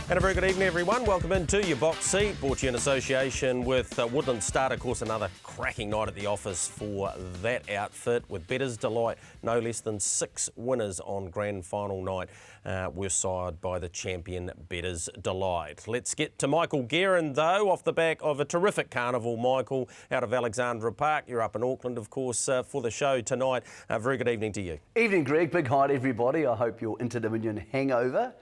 And a very good evening, everyone. Welcome into your box seat, brought to you in association with Woodland Start. Of course, another cracking night at the office for that outfit with Betters Delight. No less than 6 winners on grand final night were sired by the champion Betters Delight. Let's get to Michael Guerin, though, off the back of a terrific carnival. Michael, out of Alexandra Park. You're up in Auckland, of course, for the show tonight. Very good evening to you. Evening, Greg. Big hi to everybody. I hope your InterDom hangover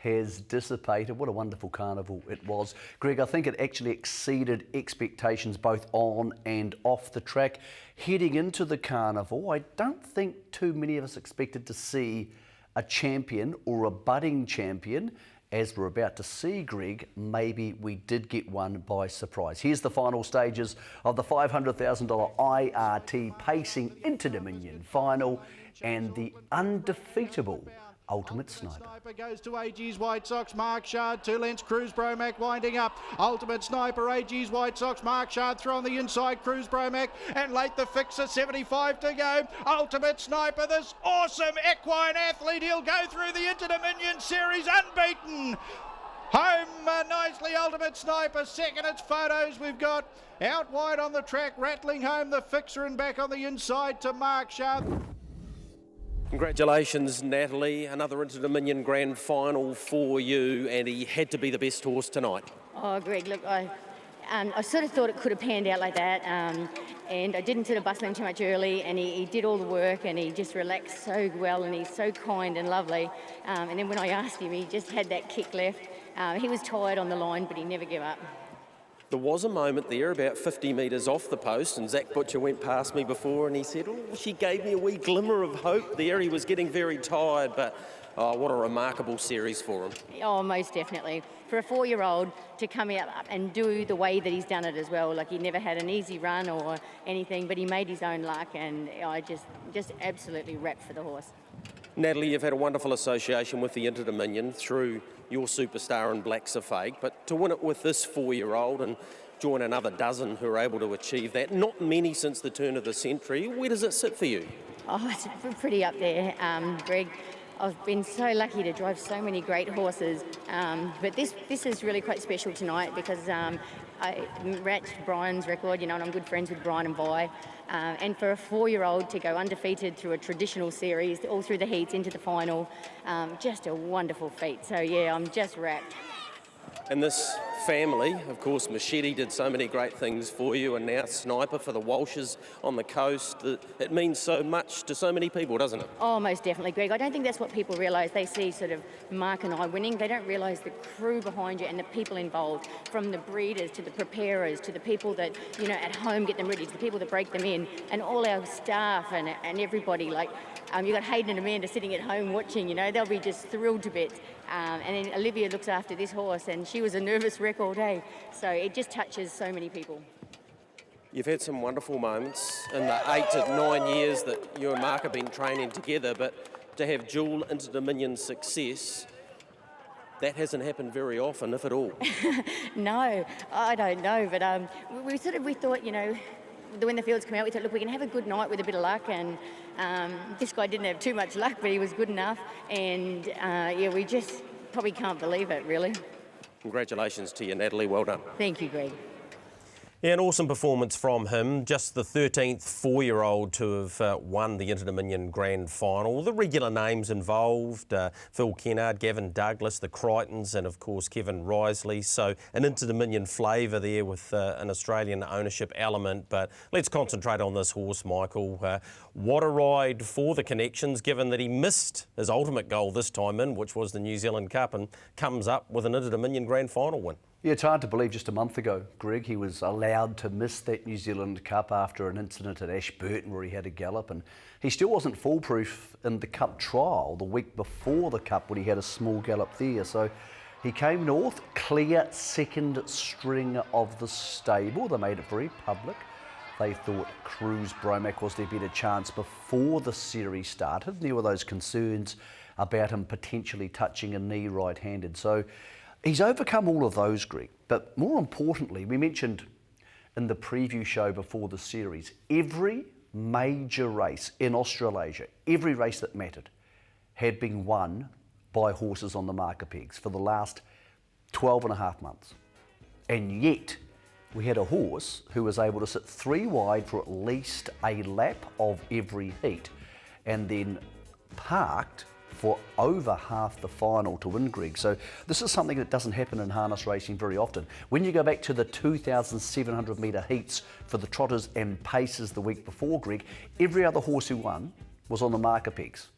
has dissipated. What a wonderful carnival it was. Greg, I think it actually exceeded expectations both on and off the track. Heading into the carnival, I don't think too many of us expected to see a champion or a budding champion. As we're about to see, Greg, maybe we did get one by surprise. Here's the final stages of the $500,000 IRT Pacing InterDom final and the undefeatable Ultimate Sniper goes to AG's White Sox, Mark Shard, 2 lengths, Cruz Bromac winding up. Ultimate Sniper, AG's White Sox, Mark Shard through on the inside, Cruz Bromac, and late the fixer, 75 to go. Ultimate Sniper, this awesome equine athlete, he'll go through the InterDom Series unbeaten. Home nicely, Ultimate Sniper, second. It's photos we've got out wide on the track, rattling home the fixer and back on the inside to Mark Shard. Congratulations, Natalie. Another InterDom grand final for you, and he had to be the best horse tonight. Oh, Greg, look, I sort of thought it could have panned out like that, and I didn't sort of bustle him too much early, and he did all the work, and he just relaxed so well, and he's so kind and lovely. And then when I asked him, he just had that kick left. He was tired on the line, but he never gave up. There was a moment there about 50 metres off the post, and Zach Butcher went past me before and he said, oh, she gave me a wee glimmer of hope there. He was getting very tired, but oh, what a remarkable series for him. Oh, most definitely. For a 4-year-old to come out and do the way that he's done it as well, like he never had an easy run or anything, but he made his own luck, and I just absolutely wrapped for the horse. Natalie, you've had a wonderful association with the InterDom through your superstar in Black Safake, but to win it with this 4-year-old and join another dozen who are able to achieve that, not many since the turn of the century, where does it sit for you? Oh, it's pretty up there, Greg. I've been so lucky to drive so many great horses, but this is really quite special tonight because I matched Brian's record, and I'm good friends with Brian and Vi. And for a 4-year-old to go undefeated through a traditional series, all through the heats into the final, just a wonderful feat. So yeah, I'm just wrapped. And this family, of course, Machete did so many great things for you, and now Sniper for the Walshes on the coast. It means so much to so many people, doesn't it? Oh, most definitely, Greg. I don't think that's what people realise. They see sort of Mark and I winning. They don't realise the crew behind you and the people involved, from the breeders to the preparers to the people that, at home get them ready, to the people that break them in, and all our staff and everybody. Like, you've got Hayden and Amanda sitting at home watching, they'll be just thrilled to bits. And then Olivia looks after this horse, and she was a nervous wreck all day. So it just touches so many people. You've had some wonderful moments in the 8 to 9 years that you and Mark have been training together, but to have dual InterDom success, that hasn't happened very often, if at all. No, I don't know, but we thought, when the fields come out, we thought, look, we can have a good night with a bit of luck, and this guy didn't have too much luck, but he was good enough, and we just probably can't believe it, really. Congratulations to you, Natalie. Well done. Thank you, Greg. Yeah, an awesome performance from him. Just the 13th 4-year-old to have won the InterDom grand final. The regular names involved, Phil Kennard, Gavin Douglas, the Crichtons, and of course Kevin Risley. So an InterDom flavour there with an Australian ownership element. But let's concentrate on this horse, Michael. What a ride for the Connections, given that he missed his ultimate goal this time in, which was the New Zealand Cup, and comes up with an InterDom grand final win. Yeah, it's hard to believe just a month ago, Greg, he was allowed to miss that New Zealand Cup after an incident at Ashburton where he had a gallop, and he still wasn't foolproof in the Cup trial the week before the Cup when he had a small gallop there. So he came north, clear second string of the stable. They made it very public. They thought Cruz Bromac was their better chance before the series started. And there were those concerns about him potentially touching a knee right-handed. So he's overcome all of those, Greg, but more importantly, we mentioned in the preview show before the series, every major race in Australasia, every race that mattered, had been won by horses on the marker pegs for the last 12 and a half months. And yet, we had a horse who was able to sit 3 wide for at least a lap of every heat, and then parked for over half the final to win, Greg. So this is something that doesn't happen in harness racing very often. When you go back to the 2,700 metre heats for the trotters and paces the week before, Greg, every other horse who won was on the marker pegs.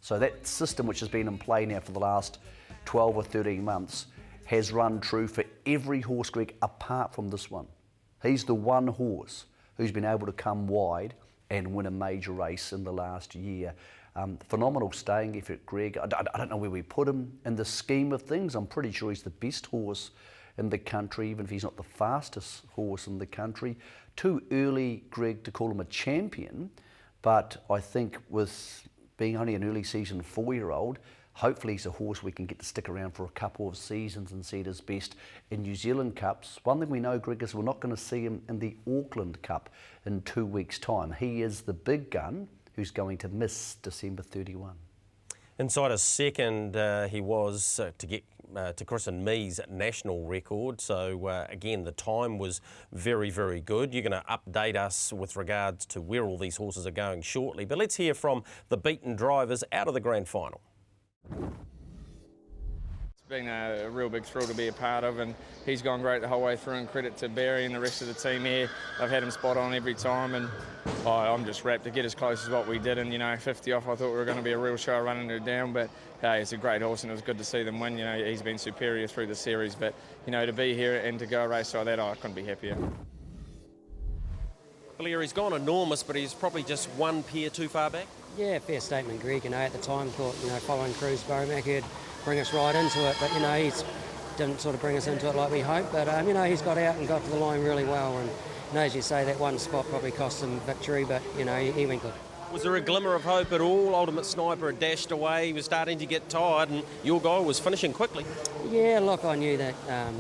So that system, which has been in play now for the last 12 or 13 months, has run true for every horse, Greg, apart from this one. He's the one horse who's been able to come wide and win a major race in the last year. Phenomenal staying effort, Greg. I don't know where we put him in the scheme of things. I'm pretty sure he's the best horse in the country, even if he's not the fastest horse in the country. Too early, Greg, to call him a champion, but I think with being only an early season 4-year-old, hopefully he's a horse we can get to stick around for a couple of seasons and see at his best in New Zealand Cups. One thing we know, Greg, is we're not going to see him in the Auckland Cup in 2 weeks' time. He is the big gun who's going to miss December 31. Inside a second, he was to get to Chris and me's national record. So again, the time was very, very good. You're going to update us with regards to where all these horses are going shortly. But let's hear from the beaten drivers out of the grand final. It's been a real big thrill to be a part of, and he's gone great the whole way through, and credit to Barry and the rest of the team here. I've had him spot on every time, and I'm just rapt to get as close as what we did. And 50 off, I thought we were going to be a real show running it down, but hey, it's a great horse and it was good to see them win. He's been superior through the series, but to be here and to go a race like that, I couldn't be happier. Blair, he's gone enormous, but he's probably just one pair too far back. Yeah, fair statement, Greg. At the time thought, following Cruz Boromac, he'd bring us right into it, but he's didn't sort of bring us into it like we hoped. But he's got out and got to the line really well, and as you say, that one spot probably cost him victory, but he went good. Was there a glimmer of hope at all? Ultimate Sniper had dashed away, he was starting to get tired, and your guy was finishing quickly. Yeah, look, I knew that,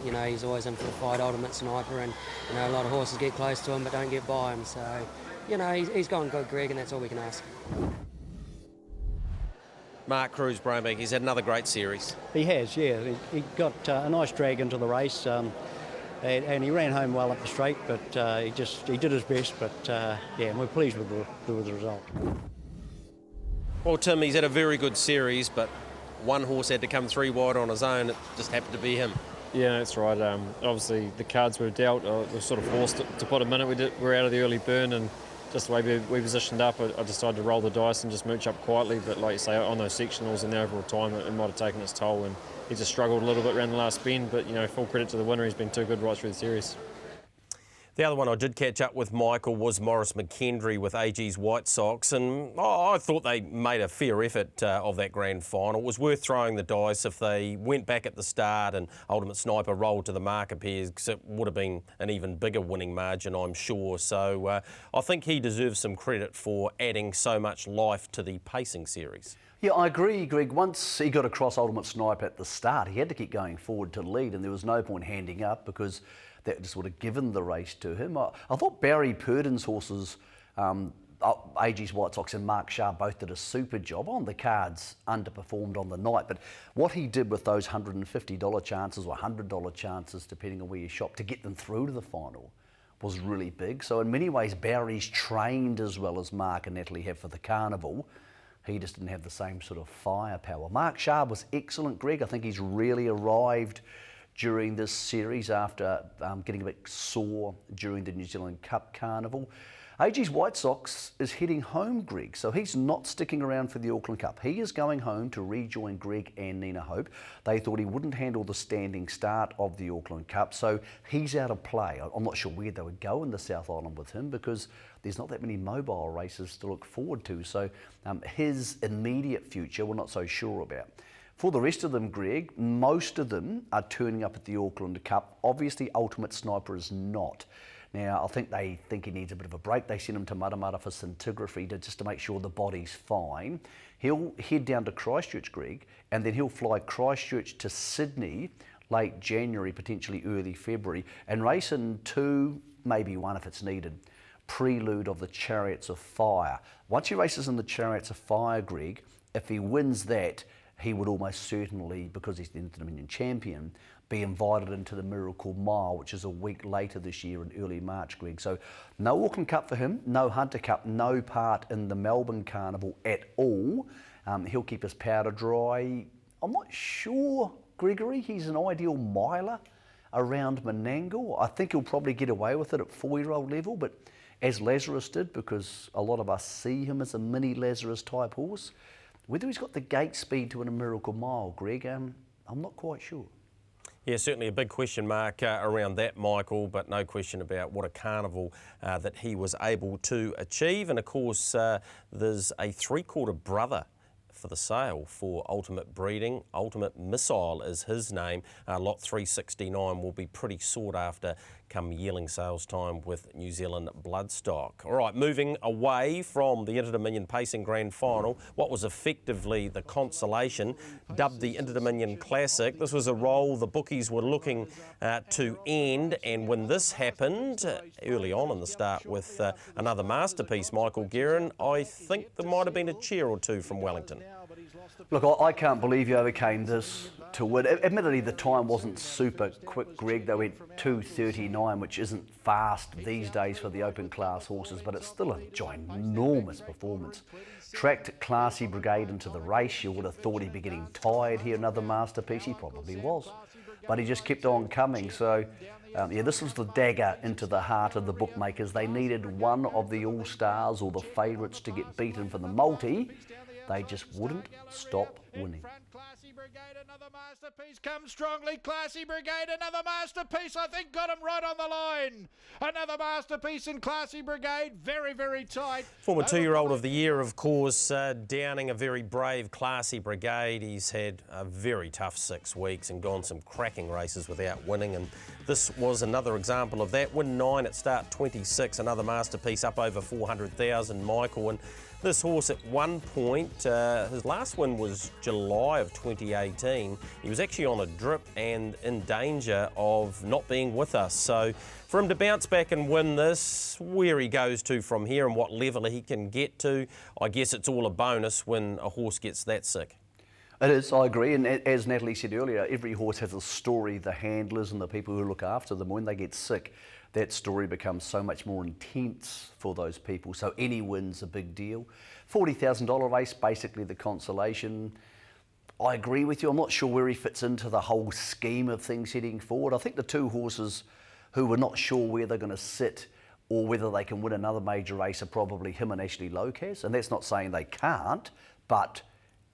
he's always in for the fight, Ultimate Sniper, and, a lot of horses get close to him but don't get by him. So, he's gone good, Greg, and that's all we can ask. Mark Cruz Bromack, he's had another great series. He has, yeah. He got a nice drag into the race, and he ran home well up the straight, but he did his best. But yeah, we're pleased with the result. Well, Tim, he's had a very good series, but one horse had to come 3 wide on his own. It just happened to be him. Yeah, that's right. Obviously, the cards were dealt. I was sort of forced to put him in it. We're out of the early burn, and just the way we positioned up, I decided to roll the dice and just mooch up quietly. But like you say, on those sectionals in the overall time, it might have taken its toll, and he just struggled a little bit around the last bend. But full credit to the winner. He's been too good right through the series. The other one I did catch up with, Michael, was Maurice McKendry with AG's White Sox, and I thought they made a fair effort of that grand final. It was worth throwing the dice. If they went back at the start and Ultimate Sniper rolled to the marker pairs, it would have been an even bigger winning margin, I'm sure. So I think he deserves some credit for adding so much life to the pacing series. Yeah, I agree, Greg. Once he got across Ultimate Sniper at the start, he had to keep going forward to lead, and there was no point handing up because that just would have given the race to him. I thought Barry Purdon's horses, AG's White Sox and Mark Shah, both did a super job. On the cards, underperformed on the night, but what he did with those $150 chances or $100 chances, depending on where you shop, to get them through to the final was really big. So in many ways, Barry's trained as well as Mark and Natalie have for the carnival. He just didn't have the same sort of firepower. Mark Shah was excellent, Greg. I think he's really arrived during this series after getting a bit sore during the New Zealand Cup Carnival. AG's White Sox is heading home, Greg, so he's not sticking around for the Auckland Cup. He is going home to rejoin Greg and Nina Hope. They thought he wouldn't handle the standing start of the Auckland Cup, so he's out of play. I'm not sure where they would go in the South Island with him because there's not that many mobile races to look forward to, so his immediate future we're not so sure about. For the rest of them, Greg, most of them are turning up at the Auckland Cup. Obviously, Ultimate Sniper is not. Now, I think they think he needs a bit of a break. They sent him to Matamata for scintigraphy just to make sure the body's fine. He'll head down to Christchurch, Greg, and then he'll fly Christchurch to Sydney late January, potentially early February, and race in 2, maybe 1 if it's needed. Prelude of the Chariots of Fire. Once he races in the Chariots of Fire, Greg, if he wins that, he would almost certainly, because he's the InterDom champion, be invited into the Miracle Mile, which is a week later this year in early March, Greg. So no Auckland Cup for him, no Hunter Cup, no part in the Melbourne Carnival at all. He'll keep his powder dry. I'm not sure, Gregory, he's an ideal miler around Menangle. I think he'll probably get away with it at 4-year-old level, but as Lazarus did, because a lot of us see him as a mini Lazarus type horse, whether he's got the gate speed to win a Miracle Mile, Greg, I'm not quite sure. Yeah, certainly a big question mark around that, Michael, but no question about what a carnival that he was able to achieve. And of course, there's a 3-quarter brother for the sale for Ultimate Breeding. Ultimate Missile is his name. Lot 369 will be pretty sought after come yearling sales time with New Zealand bloodstock. All right, moving away from the InterDominion Pacing Grand Final, what was effectively the consolation, dubbed the InterDominion Classic. This was a role the bookies were looking to end, and when this happened early on in the start with another masterpiece, Michael Guerin, I think there might have been a cheer or two from Wellington. Look, I can't believe you overcame this to win. Admittedly, the time wasn't super quick, Greg. They went 2:39, which isn't fast these days for the open class horses, but it's still a ginormous performance. Tracked Classy Brigade into the race. You would have thought he'd be getting tired here, another masterpiece. He probably was, but he just kept on coming. So, yeah, this was the dagger into the heart of the bookmakers. They needed one of the all-stars or the favourites to get beaten for the multi. They just wouldn't stop winning. Classy Brigade, another masterpiece, comes strongly. Classy Brigade, another masterpiece, I think got him right on the line. Another masterpiece in Classy Brigade, very, very tight. Former 2-year-old of the year, of course, downing a very brave Classy Brigade. He's had a very tough 6 weeks and gone some cracking races without winning, and this was another example of that. Win 9 at start 26, another masterpiece up over 400,000, Michael. And this horse at one point, his last win was July of 2018. He was actually on a drip and in danger of not being with us. So for him to bounce back and win this, where he goes to from here and what level he can get to, I guess it's all a bonus when a horse gets that sick. It is, I agree, and as Natalie said earlier, every horse has a story, the handlers and the people who look after them. When they get sick, that story becomes so much more intense for those people, so any win's a big deal. $40,000 race, basically the consolation. I agree with you, I'm not sure where he fits into the whole scheme of things heading forward. I think the two horses who were not sure where they're going to sit or whether they can win another major race are probably him and Ashley Lopez, and that's not saying they can't, but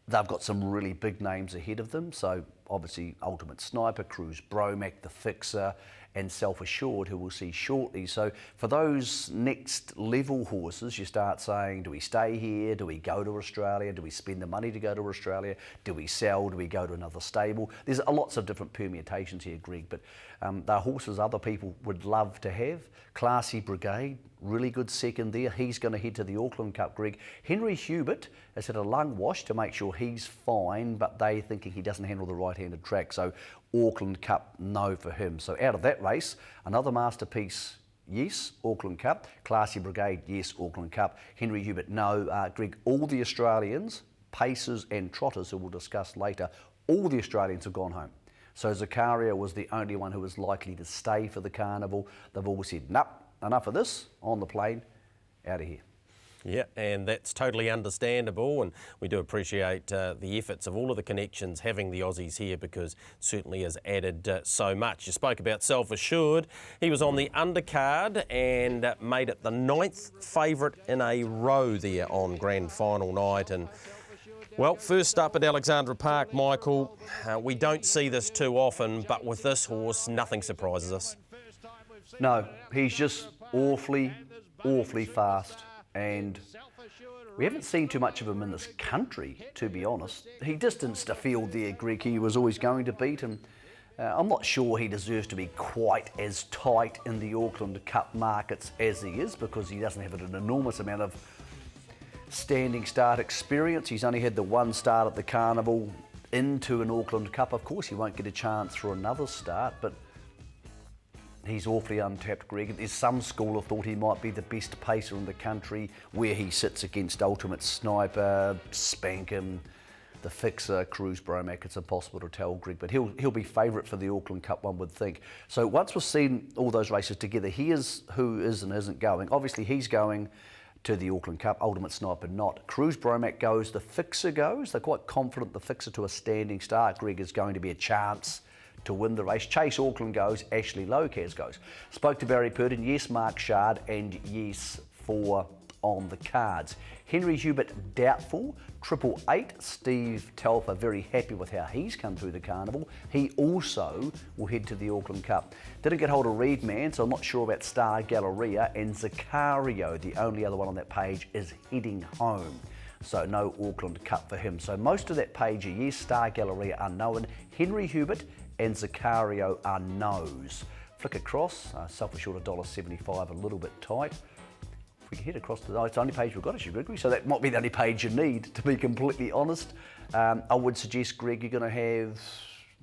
they've got some really big names ahead of them. So obviously Ultimate Sniper, Cruise Bromac, The Fixer, and Self-Assured, who we'll see shortly. So for those next level horses, you start saying, do we stay here? Do we go to Australia? Do we spend the money to go to Australia? Do we sell? Do we go to another stable? There's lots of different permutations here, Greg, but they're horses other people would love to have. Classy Brigade, really good second there. He's going to head to the Auckland Cup, Greg. Henry Hubert has had a lung wash to make sure he's fine, but they thinking he doesn't handle the right-handed track. So Auckland Cup, no for him. So out of that race, another masterpiece, yes, Auckland Cup. Classy Brigade, yes, Auckland Cup. Henry Hubert, no. Greg, all the Australians, pacers and trotters, who we'll discuss later, all the Australians have gone home. So Zakaria was the only one who was likely to stay for the carnival. They've all said, nope, enough of this, on the plane, out of here. Yeah, and that's totally understandable, and we do appreciate the efforts of all of the connections having the Aussies here, because it certainly has added so much. You spoke about Self-Assured. He was on the undercard and made it the 9th favourite in a row there on grand final night. And well, first up at Alexandra Park, Michael, we don't see this too often, but with this horse, nothing surprises us. No, he's just awfully, awfully fast. And we haven't seen too much of him in this country, to be honest. He distanced a field there, Greg, he was always going to beat, and I'm not sure he deserves to be quite as tight in the Auckland Cup markets as he is, because he doesn't have an enormous amount of standing start experience. He's only had the one start at the carnival into an Auckland Cup. Of course, he won't get a chance for another start, but he's awfully untapped, Greg. There's some school of thought he might be the best pacer in the country where he sits against Ultimate Sniper, Spankum, the fixer, Cruz Bromack, it's impossible to tell, Greg, but he'll be favourite for the Auckland Cup, one would think. So once we've seen all those races together, here's who is and isn't going. Obviously, he's going to the Auckland Cup, Ultimate Sniper not. Cruz Bromack goes, the fixer goes. They're quite confident the fixer to a standing start, Greg, is going to be a chance to win the race. Chase Auckland goes, Ashley Lopez goes. Spoke to Barry Purdon, yes, Mark Shard, and yes, 4 on the cards. Henry Hubert, doubtful. 888, Steve Telfer, very happy with how he's come through the carnival. He also will head to the Auckland Cup. Didn't get hold of Reedman, so I'm not sure about Star Galleria. And Zaccario, the only other one on that page, is heading home. So no Auckland Cup for him. So most of that page are yes, Star Galleria are known. Henry Hubert and Zaccario are no's. Flick across, self-assured $1.75, a little bit tight. If we can head across to it's the only page we've got, actually, Gregory, so that might be the only page you need, to be completely honest. I would suggest, Greg, you're going to have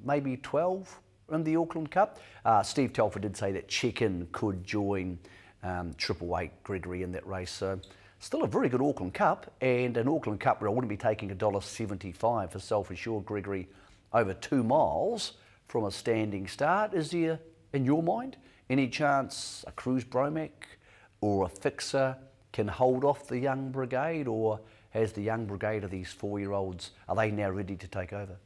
maybe 12 in the Auckland Cup. Steve Telford did say that Check-In could join 888, Gregory, in that race. So still a very good Auckland Cup, and an Auckland Cup where I wouldn't be taking $1.75 for self-assured, Gregory, over 2 miles from a standing start. Is there, in your mind, any chance a Cruz Bromack or a fixer can hold off the young brigade, or has the young brigade of these 4-year-olds, are they now ready to take over?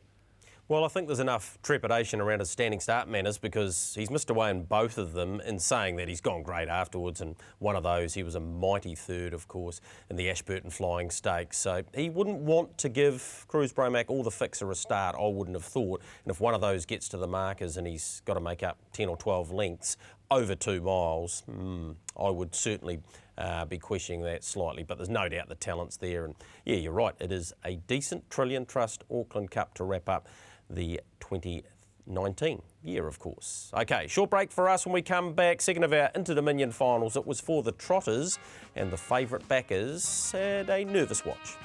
Well, I think there's enough trepidation around his standing start manners because he's missed away in both of them, in saying that he's gone great afterwards, and one of those, he was a mighty third, of course, in the Ashburton Flying Stakes. So he wouldn't want to give Cruz Bromack or the fixer a start, I wouldn't have thought. And if one of those gets to the markers and he's got to make up 10 or 12 lengths over 2 miles, I would certainly be questioning that slightly, but there's no doubt the talent's there. And yeah, you're right, it is a decent Trillion Trust Auckland Cup to wrap up the 2019 year, of course. Okay, short break for us. When we come back, second of our InterDominion finals. It was for the Trotters, and the favourite backers had a nervous watch.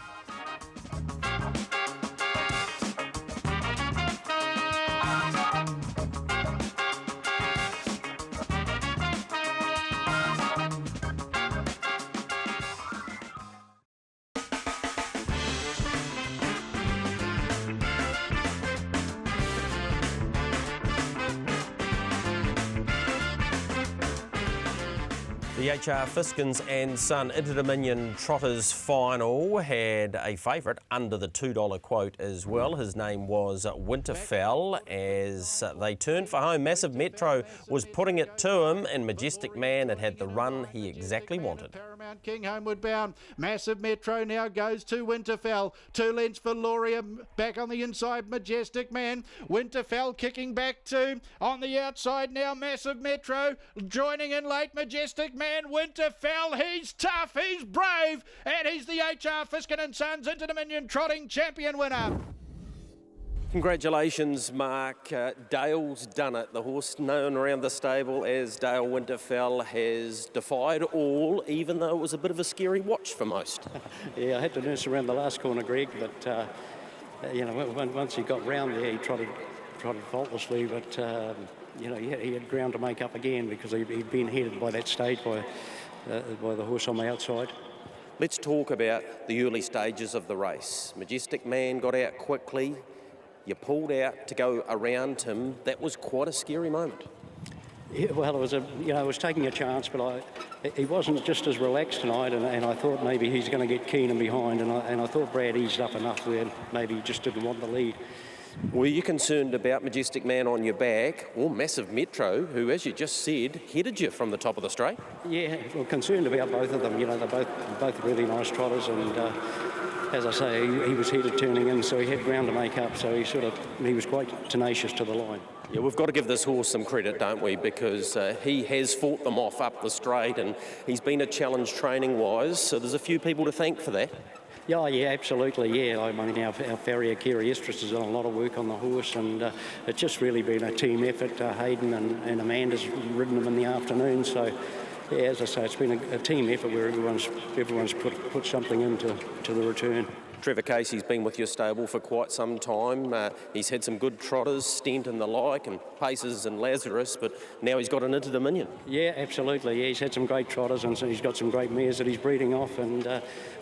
The HR Fiskins and Son InterDominion Trotters final had a favourite under the $2 quote as well. His name was Winterfell. As they turned for home, Massive Metro was putting it to him, and Majestic Man had the run he exactly wanted. Paramount King homeward bound. Massive Metro now goes to Winterfell. 2 lengths for Loria, back on the inside, Majestic Man. Winterfell kicking back to, on the outside now, Massive Metro joining in late, Majestic Man. Winterfell, he's tough, he's brave, and he's the HR Fiskin and Sons InterDominion Trotting Champion winner. Congratulations, Mark. Dale's done it. The horse known around the stable as Dale Winterfell has defied all, even though it was a bit of a scary watch for most. Yeah, I had to nurse around the last corner, Greg, but you know, once he got round there, he trotted faultlessly, but you know, he had ground to make up again because he'd been headed by that stage by the horse on the outside. Let's talk about the early stages of the race. Majestic Man got out quickly. You pulled out to go around him. That was quite a scary moment. Yeah, well, it was I was taking a chance, but he wasn't just as relaxed tonight, and I thought maybe he's going to get keen and behind, and I thought Brad eased up enough where maybe he just didn't want the lead. Were you concerned about Majestic Man on your back, or Massive Metro, who, as you just said, headed you from the top of the straight? Yeah, well, concerned about both of them. You know, they're both really nice trotters, and as I say, he was headed turning in, so he had ground to make up. So he was quite tenacious to the line. Yeah, we've got to give this horse some credit, don't we? Because he has fought them off up the straight, and he's been a challenge training-wise. So there's a few people to thank for that. Yeah, absolutely, yeah. I mean, our farrier, Kerry Estris, has done a lot of work on the horse, and it's just really been a team effort. Hayden and Amanda's ridden him in the afternoon, so yeah, as I say, it's been a team effort where everyone's put something into the return. Trevor Casey's been with your stable for quite some time. He's had some good trotters, Stent and the like, and Paces and Lazarus, but now he's got an InterDominion. Yeah, absolutely. Yeah, he's had some great trotters, and so he's got some great mares that he's breeding off, and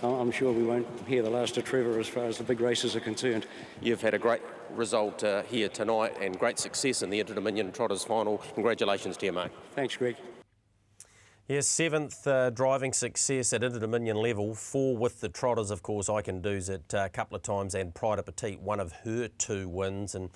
I'm sure we won't hear the last of Trevor as far as the big races are concerned. You've had a great result here tonight and great success in the InterDominion Trotters final. Congratulations to you, mate. Thanks, Greg. Yes, 7th driving success at InterDominion level, 4 with the Trotters, of course. I Can Do's it a couple of times, and Pride of Petite, one of her 2 wins. And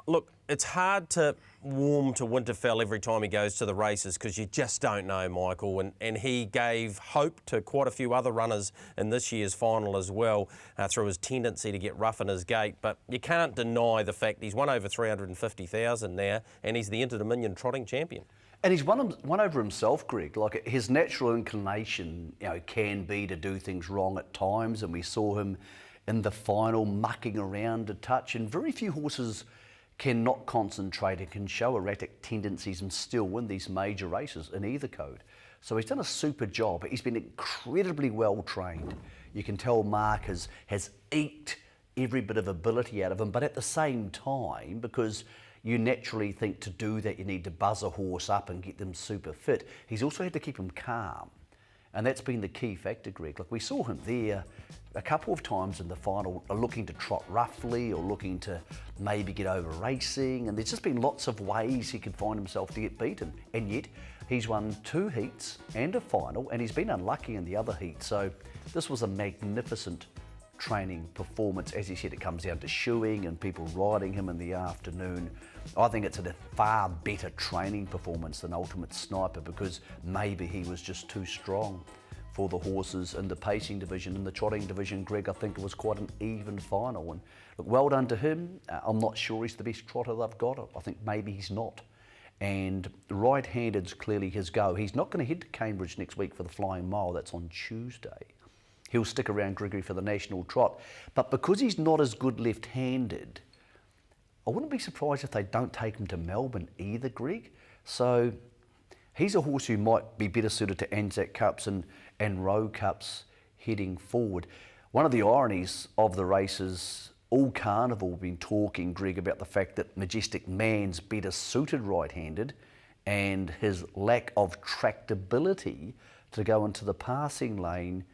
look, it's hard to warm to Winterfell every time he goes to the races because you just don't know, Michael. And he gave hope to quite a few other runners in this year's final as well through his tendency to get rough in his gait. But you can't deny the fact he's won over 350,000 now, and he's the InterDominion trotting champion. And he's won over himself, Greg. Like, his natural inclination, can be to do things wrong at times, and we saw him in the final mucking around a touch. And very few horses cannot concentrate and can show erratic tendencies and still win these major races in either code. So he's done a super job. He's been incredibly well trained. You can tell Mark has eked every bit of ability out of him, but at the same time, because you naturally think to do that you need to buzz a horse up and get them super fit, he's also had to keep him calm. And that's been the key factor, Greg. Like, we saw him there a couple of times in the final looking to trot roughly or looking to maybe get over racing, and there's just been lots of ways he could find himself to get beaten. And yet, he's won 2 heats and a final, and he's been unlucky in the other heat. So this was a magnificent training performance. As he said, it comes down to shoeing and people riding him in the afternoon. I think it's a far better training performance than Ultimate Sniper, because maybe he was just too strong for the horses in the pacing division. In the trotting division, Greg, I think it was quite an even final. And look, well done to him. I'm not sure he's the best trotter they've got. I think maybe he's not. And right-handed's clearly his go. He's not going to head to Cambridge next week for the Flying Mile. That's on Tuesday. He'll stick around Gregory for the National Trot. But because he's not as good left-handed, I wouldn't be surprised if they don't take him to Melbourne either, Greg. So he's a horse who might be better suited to Anzac Cups and Roe Cups heading forward. One of the ironies of the races, all carnival have been talking, Greg, about the fact that Majestic Man's better suited right-handed, and his lack of tractability to go into the passing lane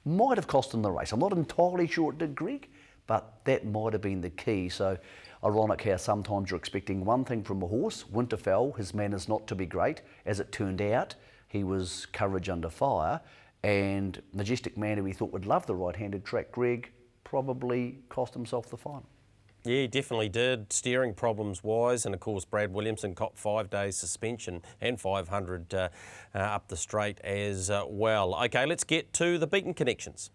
might have cost him the race. I'm not entirely sure it did, Greg, but that might have been the key. So ironic how sometimes you're expecting one thing from a horse. Winterfell, his manners not to be great. As it turned out, he was courage under fire. And Majestic Man, who we thought would love the right-handed track, Greg, probably cost himself the final. Yeah, he definitely did, steering problems wise, and of course Brad Williamson copped 5 days suspension and 500 up the straight as well. Okay, let's get to the beaten connections.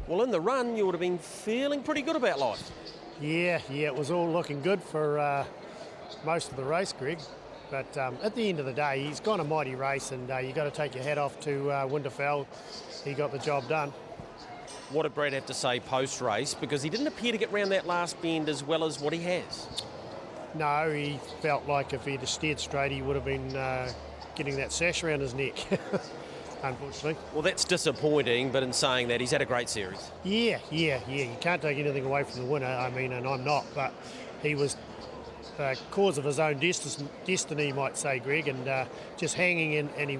Well, in the run you would have been feeling pretty good about life. Yeah, it was all looking good for most of the race, Greg. But at the end of the day, he's gone a mighty race, and you've got to take your hat off to Winterfell. He got the job done. What did Brad have to say post-race? Because he didn't appear to get round that last bend as well as what he has. No, he felt like if he'd steered straight, he would have been getting that sash around his neck, unfortunately. Well, that's disappointing, but in saying that, he's had a great series. Yeah. You can't take anything away from the winner, I mean, and I'm not, but he was cause of his own destiny, you might say, Greg, and just hanging in, and he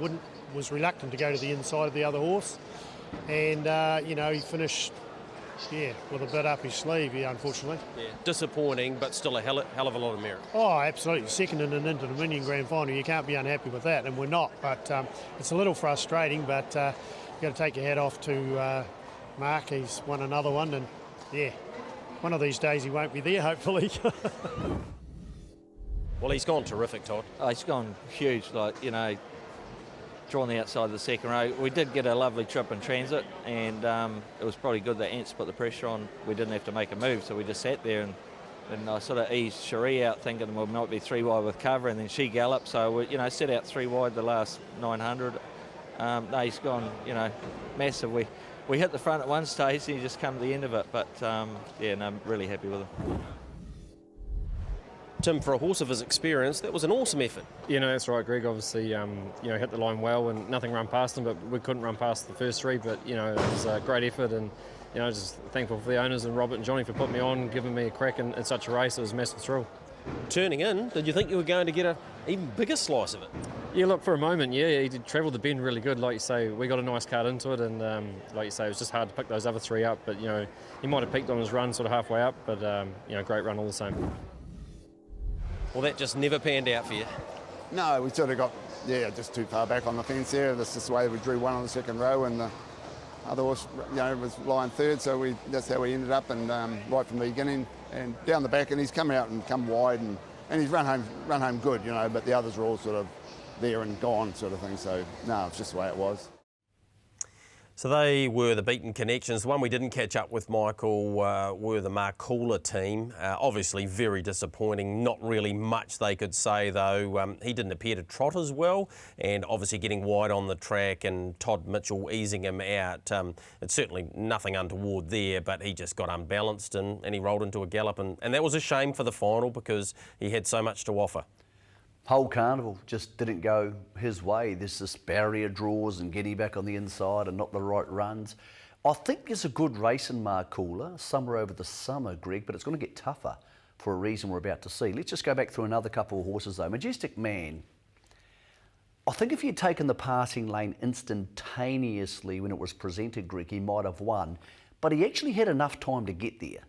was reluctant to go to the inside of the other horse. And, he finished, with a bit up his sleeve, unfortunately. Yeah, disappointing, but still a hell of a lot of merit. Oh, absolutely. Second in an InterDominion Grand Final, you can't be unhappy with that, and we're not. But it's a little frustrating, but you've got to take your hat off to Mark. He's won another one, and, one of these days he won't be there, hopefully. Well, he's gone terrific, Todd. Oh, he's gone huge, drawn the outside of the second row. We did get a lovely trip in transit, and it was probably good that Ants put the pressure on. We didn't have to make a move, so we just sat there, and I sort of eased Cherie out thinking we might be 3 wide with cover, and then she galloped, so we set out 3 wide the last 900. No, he's gone, massive. We hit the front at one stage and he just come to the end of it, but I'm really happy with him. Tim, for a horse of his experience, that was an awesome effort. You know, that's right, Greg. Obviously, hit the line well and nothing run past him, but we couldn't run past the first three. But, it was a great effort, and, just thankful for the owners and Robert and Johnny for putting me on, giving me a crack in such a race. It was a massive thrill. Turning in, did you think you were going to get an even bigger slice of it? Yeah, look, for a moment, yeah, he did travel the bend really good. Like you say, we got a nice cut into it, and like you say, it was just hard to pick those other three up. But, he might have peaked on his run sort of halfway up, but, great run all the same. Well, that just never panned out for you. No, we sort of got, just too far back on the fence there. That's just the way we drew one on the second row, and the other horse, was lying third, so that's how we ended up, and right from the beginning and down the back, and he's come out and come wide, and he's run home good, but the others were all sort of there and gone sort of thing, so no, it's just the way it was. So they were the beaten connections. The one we didn't catch up with, Michael, were the Markula team. Obviously very disappointing. Not really much they could say, though. He didn't appear to trot as well, and obviously getting wide on the track and Todd Mitchell easing him out. It's certainly nothing untoward there, but he just got unbalanced and he rolled into a gallop. And that was a shame for the final because he had so much to offer. Whole carnival just didn't go his way. There's this barrier draws and getting back on the inside and not the right runs. I think there's a good race in Markula somewhere over the summer, Greg, but it's going to get tougher for a reason we're about to see. Let's just go back through another couple of horses though. Majestic Man, I think if he'd taken the passing lane instantaneously when it was presented, Greg, he might have won, but he actually had enough time to get there.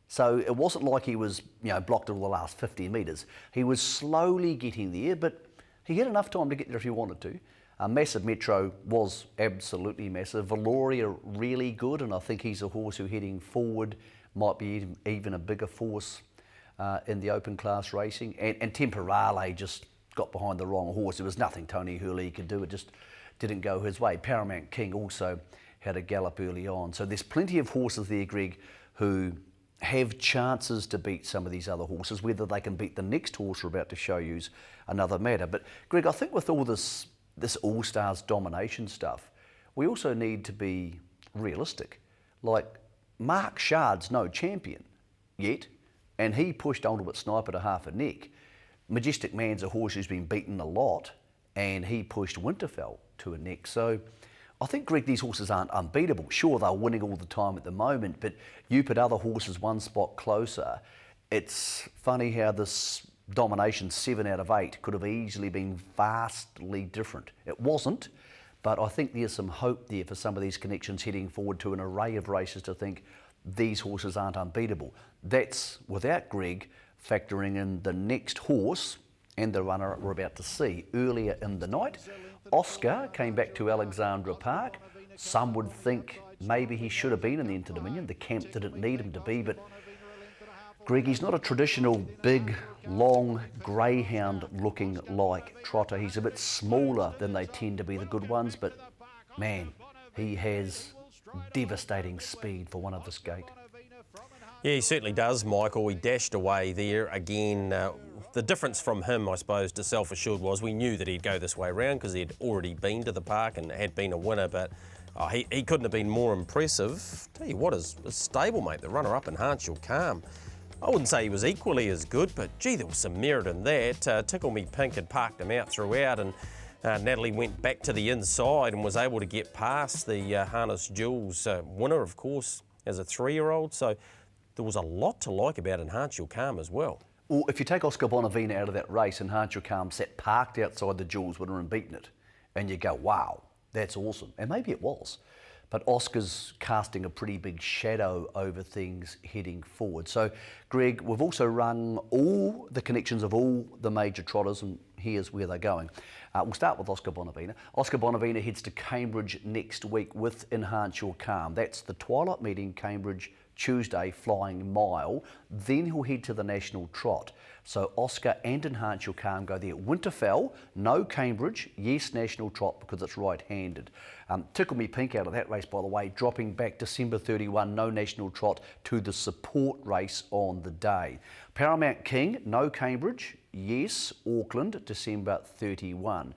So it wasn't like he was, blocked all the last 50 metres. He was slowly getting there, but he had enough time to get there if he wanted to. Massive Metro was absolutely massive. Valoria really good, and I think he's a horse who heading forward might be even a bigger force in the open class racing. And Temporale just got behind the wrong horse. There was nothing Tony Hurley could do. It just didn't go his way. Paramount King also had a gallop early on. So there's plenty of horses there, Greg, who have chances to beat some of these other horses. Whether they can beat the next horse we're about to show you is another matter. But Greg, I think with all this All-Stars domination stuff, we also need to be realistic. Like, Mark Shard's no champion yet, and he pushed Ultimate Sniper to half a neck. Majestic Man's a horse who's been beaten a lot, and he pushed Winterfell to a neck. So I think, Greg, these horses aren't unbeatable. Sure, they're winning all the time at the moment, but you put other horses one spot closer. It's funny how this domination 7 out of 8 could have easily been vastly different. It wasn't, but I think there's some hope there for some of these connections heading forward to an array of races to think these horses aren't unbeatable. That's without, Greg, factoring in the next horse and the runner we're about to see. Earlier in the night, Oscar came back to Alexandra Park. Some would think maybe he should have been in the InterDominion. The camp didn't need him to be, but Greg, he's not a traditional big, long, greyhound looking like trotter. He's a bit smaller than they tend to be, the good ones, but man, he has devastating speed for one of this gate. Yeah, he certainly does, Michael. He dashed away there again. The difference from him, I suppose, to Self Assured was we knew that he'd go this way around because he'd already been to the park and had been a winner, but he couldn't have been more impressive. Tell you what, his stablemate, the runner-up in Hansel Calm, I wouldn't say he was equally as good, but gee, there was some merit in that. Tickle Me Pink had parked him out throughout, and Natalie went back to the inside and was able to get past the Harness Jewels winner, of course, as a 3-year-old. So there was a lot to like about Hansel Calm as well. Well, if you take Oscar Bonavina out of that race and Hansel Calm sat parked outside the Jewels winner and beaten it, and you go, wow, that's awesome. And maybe it was. But Oscar's casting a pretty big shadow over things heading forward. So, Greg, we've also run all the connections of all the major trotters, and here's where they're going. We'll start with Oscar Bonavina. Oscar Bonavina heads to Cambridge next week with Hansel Calm. That's the Twilight Meeting, Cambridge, Tuesday, Flying Mile. Then he'll head to the National Trot. So Oscar and Hansel Calm go there. Winterfell, no Cambridge, yes National Trot because it's right-handed. Tickle Me Pink out of that race, by the way, dropping back December 31, no National Trot to the support race on the day. Paramount King, no Cambridge, yes Auckland, December 31.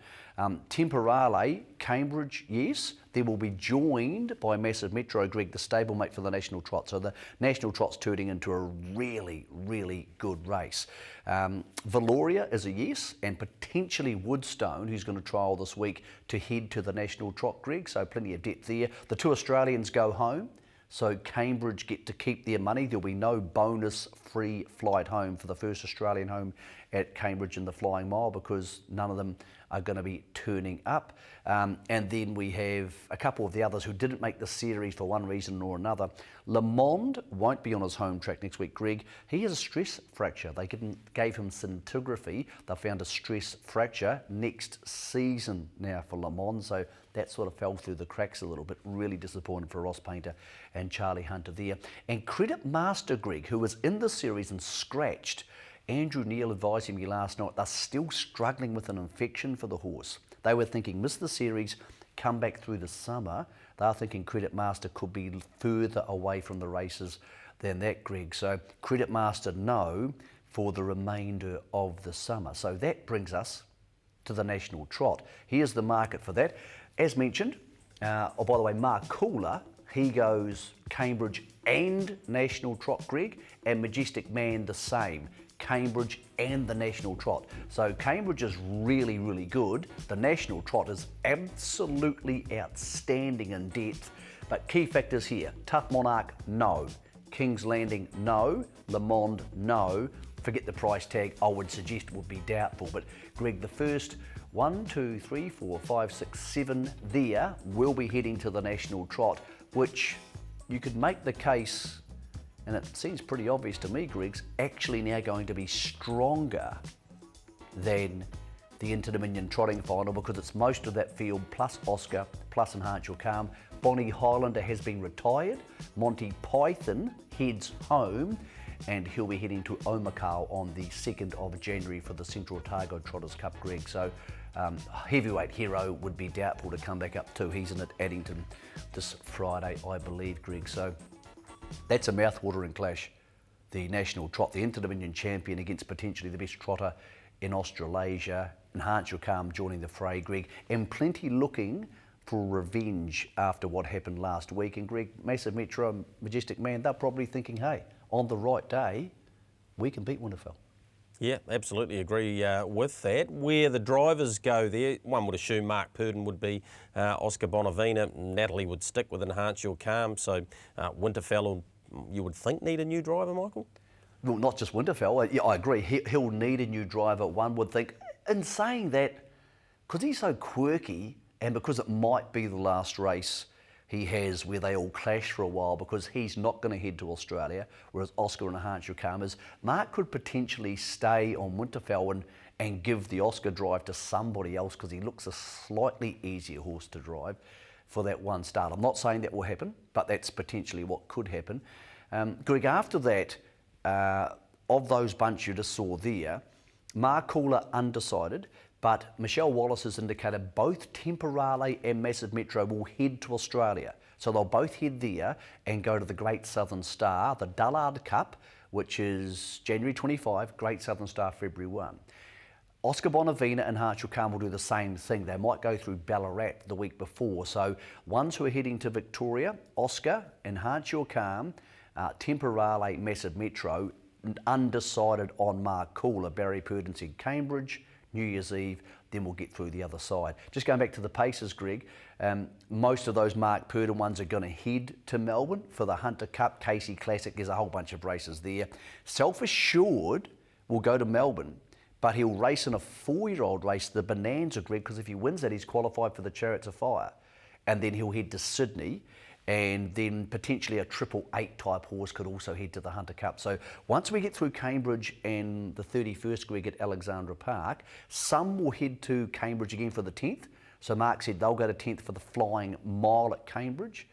Temporale, Cambridge, yes. They will be joined by Massive Metro, Greg, the stablemate for the National Trot. So the National Trot's turning into a really, really good race. Valoria is a yes, and potentially Woodstone, who's going to trial this week to head to the National Trot, Greg. So plenty of depth there. The two Australians go home. So Cambridge get to keep their money. There'll be no bonus free flight home for the first Australian home at Cambridge in the Flying Mile because none of them are going to be turning up. And then we have a couple of the others who didn't make the series for one reason or another. Le Monde won't be on his home track next week, Greg. He has a stress fracture. They gave him scintigraphy. They found a stress fracture next season now for Le Monde. So that sort of fell through the cracks a little bit. Really disappointed for Ross Painter and Charlie Hunter there. And Credit Master, Greg, who was in the series and scratched, Andrew Neil advising me last night, they're still struggling with an infection for the horse. They were thinking, miss the series, come back through the summer. They're thinking Credit Master could be further away from the races than that, Greg. So Credit Master, no, for the remainder of the summer. So that brings us to the National Trot. Here's the market for that. As mentioned, by the way, Mark Cooler, he goes Cambridge and National Trot, Greg, and Majestic Man the same. Cambridge and the National Trot. So Cambridge is really, really good. The National Trot is absolutely outstanding in depth. But key factors here, Tough Monarch, no. King's Landing, no. Le Monde, no. Forget the price tag, I would suggest would be doubtful. But Greg, the first 1, 2, 3, 4, 5, 6, 7 there will be heading to the National Trot, which you could make the case, and it seems pretty obvious to me, Greg's actually now going to be stronger than the Inter-Dominion trotting final because it's most of that field plus Oscar, plus Enhance Your Calm. Bonnie Highlander has been retired. Monty Python heads home and he'll be heading to Omakau on the 2nd of January for the Central Otago Trotters Cup, Greg. So heavyweight hero would be doubtful to come back up too. He's in at Addington this Friday, I believe, Greg. So that's a mouth-watering clash. The National Trot, the Inter-Dominion champion against potentially the best trotter in Australasia. Enhance Your Calm joining the fray, Greg. And plenty looking for revenge after what happened last week. And Greg, Massive Metro, Majestic Man, they're probably thinking, hey, on the right day, we can beat Winterfell. Yeah, absolutely agree with that. Where the drivers go there, one would assume Mark Purdon would be Oscar Bonavina, Natalie would stick with Enhance Your Calm, so Winterfell, you would think, need a new driver, Michael? Well, not just Winterfell, I agree, he'll need a new driver, one would think. In saying that, because he's so quirky and because it might be the last race he has where they all clash for a while because he's not going to head to Australia, whereas Oscar and Enhance Your Calm is, Mark could potentially stay on Winterfell and give the Oscar drive to somebody else because he looks a slightly easier horse to drive for that one start. I'm not saying that will happen, but that's potentially what could happen. Greg, after that, of those bunch you just saw there, Mark Cooler undecided, but Michelle Wallace has indicated both Temporale and Massive Metro will head to Australia. So they'll both head there and go to the Great Southern Star, the Dullard Cup, which is January 25, Great Southern Star February 1. Oscar Bonavina and Enhance Your Calm will do the same thing. They might go through Ballarat the week before. So ones who are heading to Victoria, Oscar, Enhance Your Calm, Temporale, Massive Metro, undecided on Mark Cooler. Barry Purdon said Cambridge, New Year's Eve, then we'll get through the other side. Just going back to the paces, Greg, most of those Mark Purdon ones are going to head to Melbourne for the Hunter Cup, Casey Classic. There's a whole bunch of races there. Self-Assured will go to Melbourne, but he'll race in a 4-year-old race, the Bonanza, Greg, because if he wins that, he's qualified for the Chariots of Fire. And then he'll head to Sydney, and then potentially a 888 type horse could also head to the Hunter Cup. So once we get through Cambridge and the 31st, Greg, at Alexandra Park, some will head to Cambridge again for the 10th. So Mark said they'll go to 10th for the Flying Mile at Cambridge,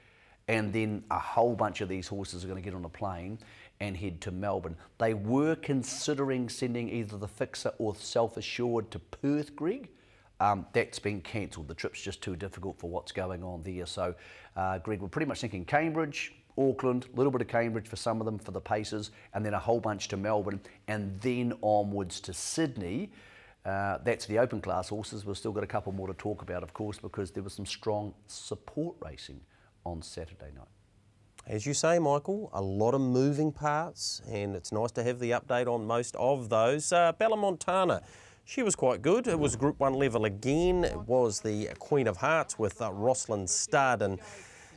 and then a whole bunch of these horses are going to get on a plane and head to Melbourne. They were considering sending either the Fixer or Self-Assured to Perth, Greg. That's been cancelled. The trip's just too difficult for what's going on there. So, Greg, we're pretty much thinking Cambridge, Auckland, a little bit of Cambridge for some of them for the paces, and then a whole bunch to Melbourne, and then onwards to Sydney. That's the open class horses. We've still got a couple more to talk about, of course, because there was some strong support racing on Saturday night. As you say, Michael, a lot of moving parts, and it's nice to have the update on most of those. Bella Montana, she was quite good. It was Group 1 level again. It was the Queen of Hearts with Rosalind Stud, and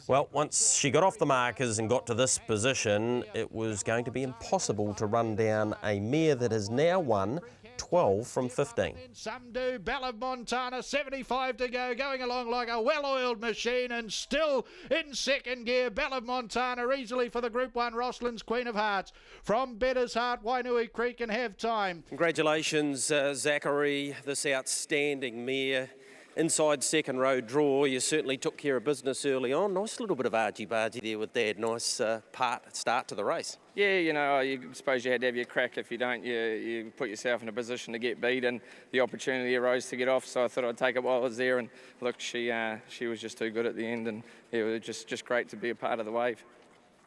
well, once she got off the markers and got to this position, it was going to be impossible to run down a mare that has now won 12 from 15. Some do. Bella Montana, 75 to go, going along like a well-oiled machine, and still in second gear. Bella Montana easily for the Group 1 Roslyn's Queen of Hearts. From Better's Heart, Wainui Creek and Have Time. Congratulations, Zachary, this outstanding mare. Inside second row draw, you certainly took care of business early on. Nice little bit of argy-bargy there with Dad. Nice start to the race. Yeah, you know, I suppose you had to have your crack. If you don't, you put yourself in a position to get beat, and the opportunity arose to get off, so I thought I'd take it while I was there, and look, she was just too good at the end, and it was just great to be a part of the wave.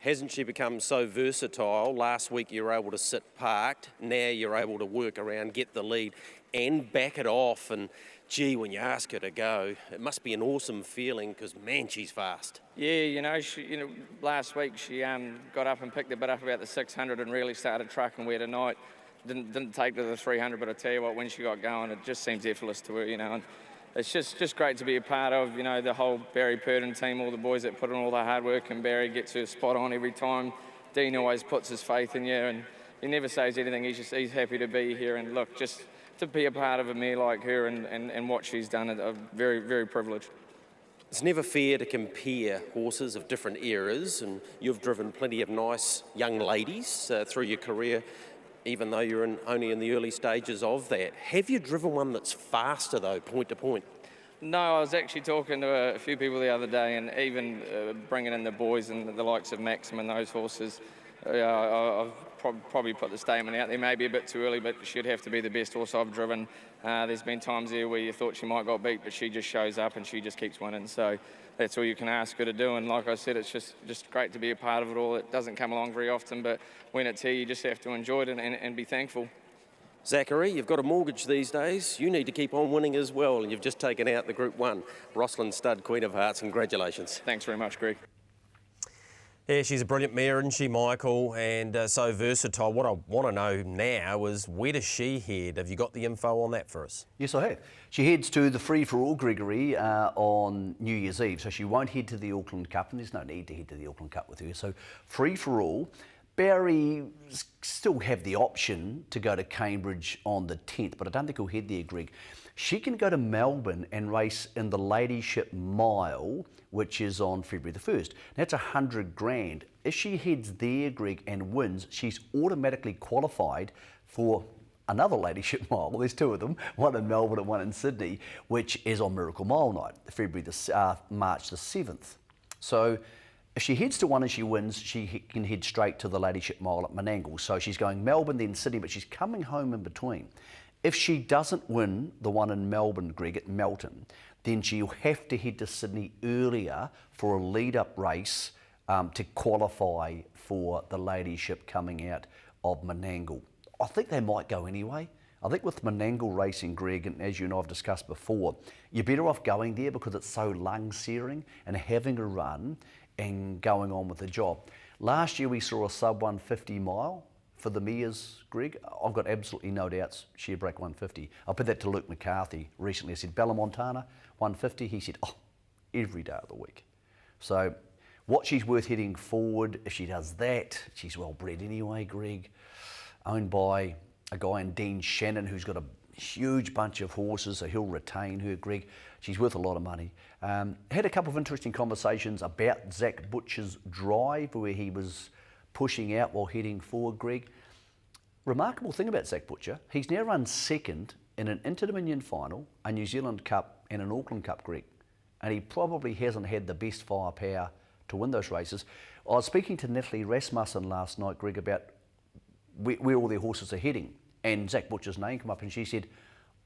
Hasn't she become so versatile? Last week you were able to sit parked, now you're able to work around, get the lead and back it off, and gee, when you ask her to go, it must be an awesome feeling because, man, she's fast. Yeah, you know, last week she got up and picked a bit up about the 600 and really started trucking where tonight. Didn't take to the 300, but I tell you what, when she got going, it just seems effortless to her, you know. And it's just great to be a part of, you know, the whole Barry Purdon team, all the boys that put in all the hard work, and Barry gets her spot on every time. Dean always puts his faith in you, and he never says anything. He's happy to be here, and look, just to be a part of a mare like her and what she's done, I'm very, very privileged. It's never fair to compare horses of different eras, and you've driven plenty of nice young ladies through your career, even though you're only in the early stages of that. Have you driven one that's faster, though, point to point? No, I was actually talking to a few people the other day, and even bringing in the boys and the likes of Maxim and those horses, I've probably put the statement out there, maybe a bit too early, but she'd have to be the best horse I've driven. There's been times there where you thought she might got beat, but she just shows up and she just keeps winning. So that's all you can ask her to do. And like I said, it's just great to be a part of it all. It doesn't come along very often, but when it's here, you just have to enjoy it and be thankful. Zachary, you've got a mortgage these days. You need to keep on winning as well, and you've just taken out the Group 1 Rosalind Stud Queen of Hearts. Congratulations. Thanks very much, Greg. Yeah, she's a brilliant mare, isn't she, Michael? And so versatile. What I want to know now is, where does she head? Have you got the info on that for us? Yes, I have. She heads to the Free-for-All, Gregory, on New Year's Eve. So she won't head to the Auckland Cup, and there's no need to head to the Auckland Cup with her. So Free-for-All. Barry still have the option to go to Cambridge on the 10th, but I don't think he'll head there, Greg. She can go to Melbourne and race in the Ladyship Mile, which is on February the 1st. That's 100 grand. If she heads there, Greg, and wins, she's automatically qualified for another Ladyship Mile. Well, there's two of them, one in Melbourne and one in Sydney, which is on Miracle Mile night, March the 7th. So if she heads to one and she wins, she can head straight to the Ladyship Mile at Menangle. So she's going Melbourne, then Sydney, but she's coming home in between. If she doesn't win the one in Melbourne, Greg, at Melton, then she'll have to head to Sydney earlier for a lead-up race to qualify for the Ladyship coming out of Menangle. I think they might go anyway. I think with Menangle racing, Greg, and as you and I have discussed before, you're better off going there because it's so lung-searing and having a run and going on with the job. Last year we saw a sub 150 mile for the mares, Greg. I've got absolutely no doubts she'll break 150. I put that to Luke McCarthy recently. I said, Bella Montana, 150. He said, oh, every day of the week. So what she's worth heading forward, if she does that, she's well bred anyway, Greg. Owned by a guy in Dean Shannon who's got a huge bunch of horses, so he'll retain her, Greg. She's worth a lot of money. Had a couple of interesting conversations about Zach Butcher's drive, where he was pushing out while heading forward, Greg. Remarkable thing about Zach Butcher, he's now run second in an InterDom final, a New Zealand Cup and an Auckland Cup, Greg. And he probably hasn't had the best firepower to win those races. I was speaking to Natalie Rasmussen last night, Greg, about where all their horses are heading, and Zach Butcher's name came up, and she said,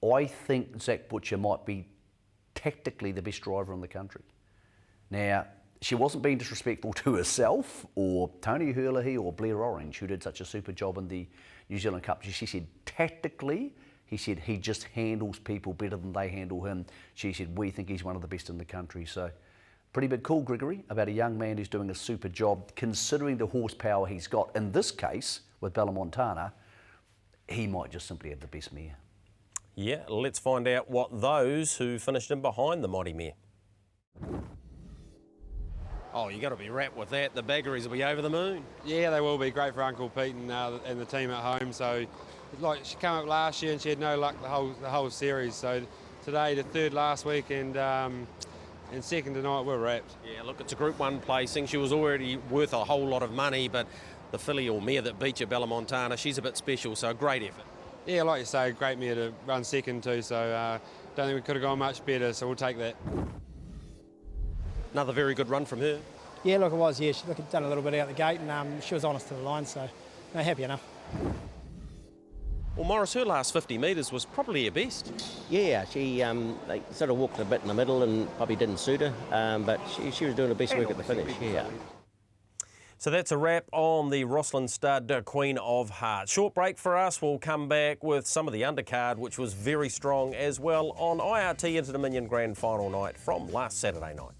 I think Zach Butcher might be tactically the best driver in the country. Now, she wasn't being disrespectful to herself or Tony Herlihy or Blair Orange, who did such a super job in the New Zealand Cup. She said tactically He said he just handles people better than they handle him. She said, we think he's one of the best in the country. So pretty big call, Gregory, about a young man who's doing a super job considering the horsepower he's got. In this case, with Bella Montana, he might just simply have the best mare. Yeah, let's find out what those who finished in behind the mighty mare. Oh, you got to be wrapped with that. The Baggeries will be over the moon. Yeah, they will be. Great for Uncle Pete and the team at home. So, like, she came up last year and she had no luck the whole series. So today, the third last week, and second tonight, we're wrapped. Yeah, look, it's a Group 1 placing. She was already worth a whole lot of money, but the filly or mare that beat you, Bella Montana, she's a bit special. So a great effort. Yeah, like you say, great mare to run second too. So don't think we could have gone much better. So we'll take that. Another very good run from her. Yeah, look, it was, yeah. She done a little bit out the gate and she was honest to the line, so no, happy enough. Well, Morris, her last 50 metres was probably her best. Yeah, she they sort of walked a bit in the middle and probably didn't suit her, but she was doing the best work at the finish, yeah. So that's a wrap on the Rosslyn Stud Queen of Hearts. Short break for us. We'll come back with some of the undercard, which was very strong as well on IRT InterDominion Grand Final night from last Saturday night.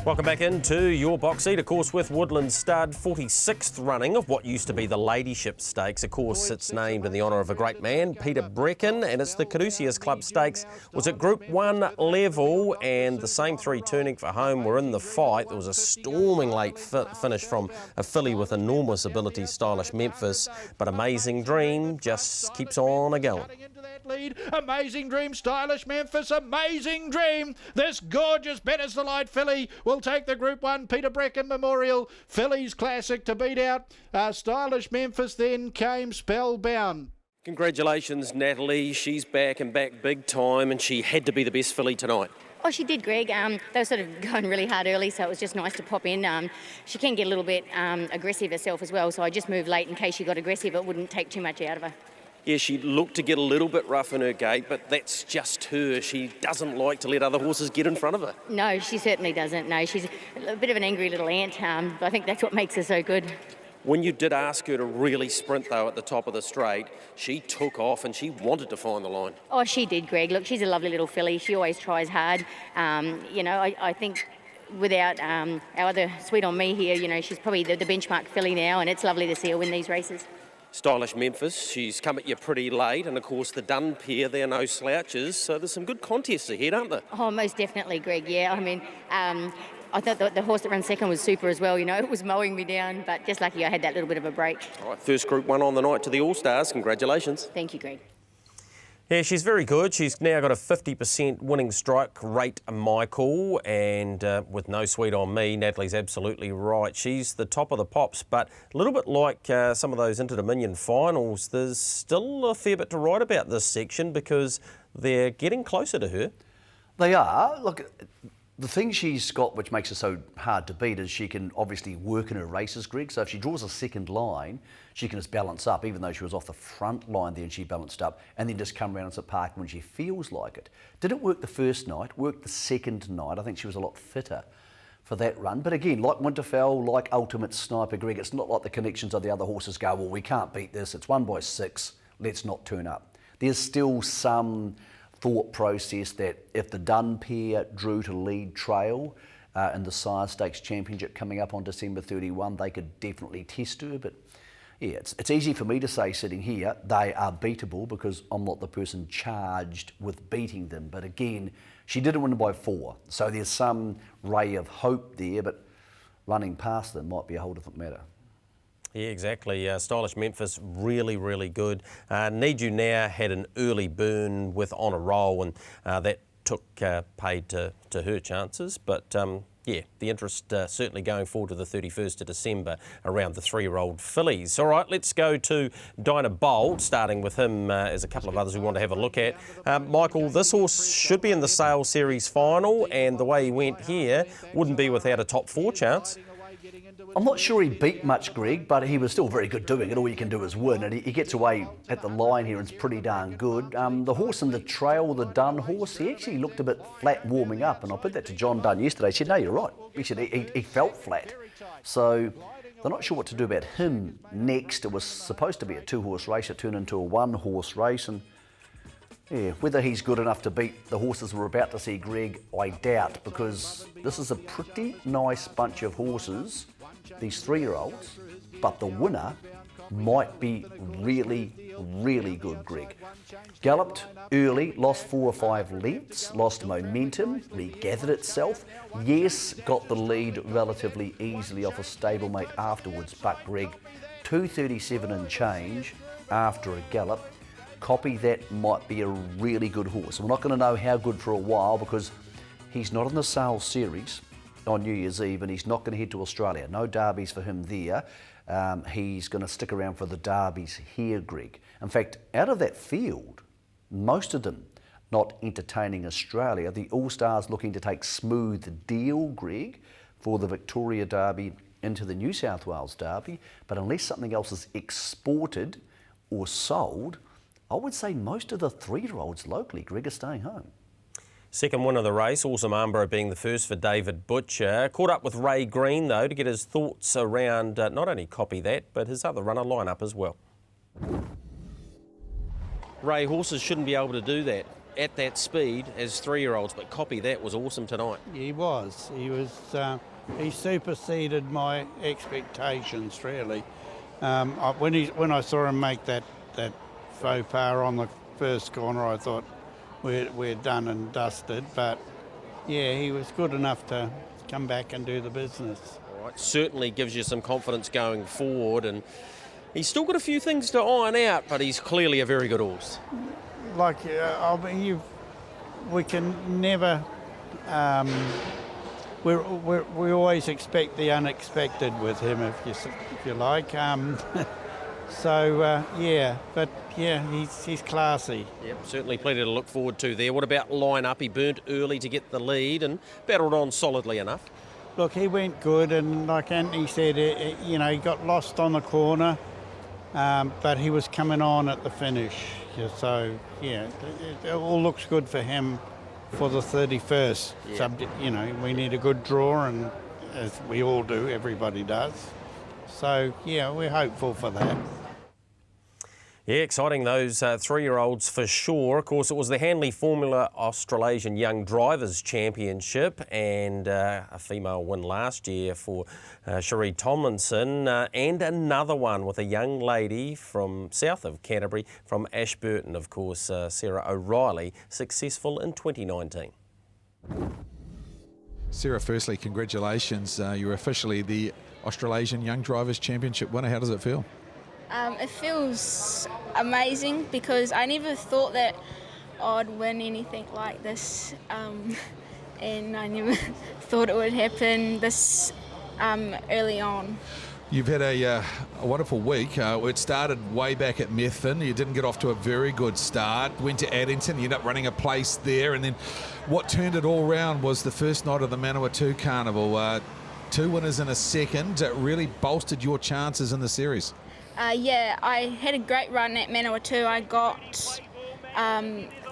Welcome back into your box seat, of course, with Woodland Stud, 46th running of what used to be the Ladyship Stakes. Of course, it's named in the honour of a great man, Peter Brecken, and it's the Caduceus Club Stakes. Was at Group 1 level, and the same three turning for home were in the fight. There was a storming late finish from a filly with enormous ability, Stylish Memphis, but Amazing Dream just keeps on a-going. Lead. Amazing Dream, Stylish Memphis, Amazing Dream. This gorgeous Betters the Light filly will take the Group 1 Peter Brecken Memorial Fillies Classic to beat out Stylish Memphis. Then came Spellbound. Congratulations, Natalie. She's back and back big time, and she had to be the best filly tonight. Oh, she did, Greg. They were sort of going really hard early, so it was just nice to pop in. She can get a little bit aggressive herself as well, so I just moved late in case she got aggressive. It wouldn't take too much out of her. Yeah, she looked to get a little bit rough in her gait, but that's just her. She doesn't like to let other horses get in front of her. No, she certainly doesn't. No, she's a bit of an angry little ant, but I think that's what makes her so good. When you did ask her to really sprint, though, at the top of the straight, she took off and she wanted to find the line. Oh, she did, Greg. Look, she's a lovely little filly. She always tries hard. I think without our other Sweet on Me here, she's probably the benchmark filly now, and it's lovely to see her win these races. Stylish Memphis, she's come at you pretty late, and of course the Dunn pair, they're no slouches, so there's some good contests ahead, aren't there? Oh, most definitely, Greg, yeah. I mean, I thought the horse that ran second was super as well, it was mowing me down, but just lucky I had that little bit of a break. All right, first Group 1 on the night to the All-Stars, congratulations. Thank you, Greg. Yeah, she's very good. She's now got a 50% winning strike rate, Michael, and with no Sweet on Me, Natalie's absolutely right. She's the top of the pops, but a little bit like some of those InterDominion finals, there's still a fair bit to write about this section because they're getting closer to her. They are. Look, the thing she's got which makes her so hard to beat is she can obviously work in her races, Greg. So if she draws a second line, she can just balance up, even though she was off the front line there and she balanced up, and then just come around and sit park when she feels like it. Didn't work the first night, worked the second night. I think she was a lot fitter for that run. But again, like Winterfell, like Ultimate Sniper, Greg, it's not like the connections of the other horses go, well, we can't beat this. It's 1 by 6. Let's not turn up. There's still some thought process that if the Dunn pair drew to lead trail in the Sire Stakes Championship coming up on December 31, they could definitely test her. But yeah, it's easy for me to say sitting here, they are beatable because I'm not the person charged with beating them. But again, she didn't win by 4. So there's some ray of hope there, but running past them might be a whole different matter. Yeah, exactly. Stylish Memphis, really, really good. Need You Now had an early burn with On a Roll, and that took paid to her chances. But yeah, the interest certainly going forward to the 31st of December around the 3-year-old fillies. All right, let's go to Dinah Bolt, starting with him as a couple of others we want to have a look at. Michael, this horse should be in the Sale Series final, and the way he went here wouldn't be without a top 4 chance. I'm not sure he beat much, Greg, but he was still very good doing it. All you can do is win, and he gets away at the line here and it's pretty darn good. The horse in the trail, the Dunn horse, he actually looked a bit flat warming up, and I put that to John Dunn yesterday. He said, no, you're right. He said he felt flat. So they're not sure what to do about him next. It was supposed to be a 2-horse race. It turned into a 1-horse race, and yeah, whether he's good enough to beat the horses we're about to see, Greg, I doubt, because this is a pretty nice bunch of horses, these 3-year-olds, but the winner might be really, really good, Greg. Galloped early, lost 4 or 5 lengths, lost momentum, regathered itself. Yes, got the lead relatively easily off a stablemate afterwards, but Greg, 2:37 and change after a gallop. Copy that might be a really good horse. We're not going to know how good for a while because he's not in the sales series on New Year's Eve and he's not going to head to Australia. No derbies for him there. He's going to stick around for the derbies here, Greg. In fact, out of that field, most of them not entertaining Australia. The All-Stars looking to take Smooth Deal, Greg, for the Victoria Derby into the New South Wales Derby. But unless something else is exported or sold, I would say most of the 3-year-olds locally, Greg, are staying home. Second win of the race, Awesome Armbro being the first for David Butcher. Caught up with Ray Green, though, to get his thoughts around not only Copy That, but his other runner lineup as well. Ray, horses shouldn't be able to do that at that speed as 3-year-olds, but Copy That was awesome tonight. He was. He superseded my expectations, really. When I saw him make that faux pas on the first corner, I thought we're done and dusted, but yeah, he was good enough to come back and do the business. All right, certainly gives you some confidence going forward, and he's still got a few things to iron out, but he's clearly a very good horse. We can never. We always expect the unexpected with him, if you like. He's classy. Yep, certainly plenty to look forward to there. What about line up? He burnt early to get the lead and battled on solidly enough. Look, he went good, and like Anthony said, he got lost on the corner, but he was coming on at the finish. So, yeah, it all looks good for him for the 31st. Yeah. Subject, we need a good draw, and as we all do, everybody does. So, yeah, we're hopeful for that. Yeah, exciting, those 3-year-olds for sure. Of course, it was the Hanley Formula Australasian Young Drivers Championship and a female win last year for Cherie Tomlinson and another one with a young lady from south of Canterbury, from Ashburton, of course, Sarah O'Reilly, successful in 2019. Sarah, firstly, congratulations. You're officially the Australasian Young Drivers Championship winner. How does it feel? It feels amazing because I never thought that I'd win anything like this, and I never thought it would happen this early on. You've had a wonderful week. It started way back at Methven. You didn't get off to a very good start. Went to Addington, you ended up running a place there, and then what turned it all round was the first night of the Manawatu Carnival. 2 winners in a second. It really bolstered your chances in the series. Yeah, I had a great run at Manawatu. I got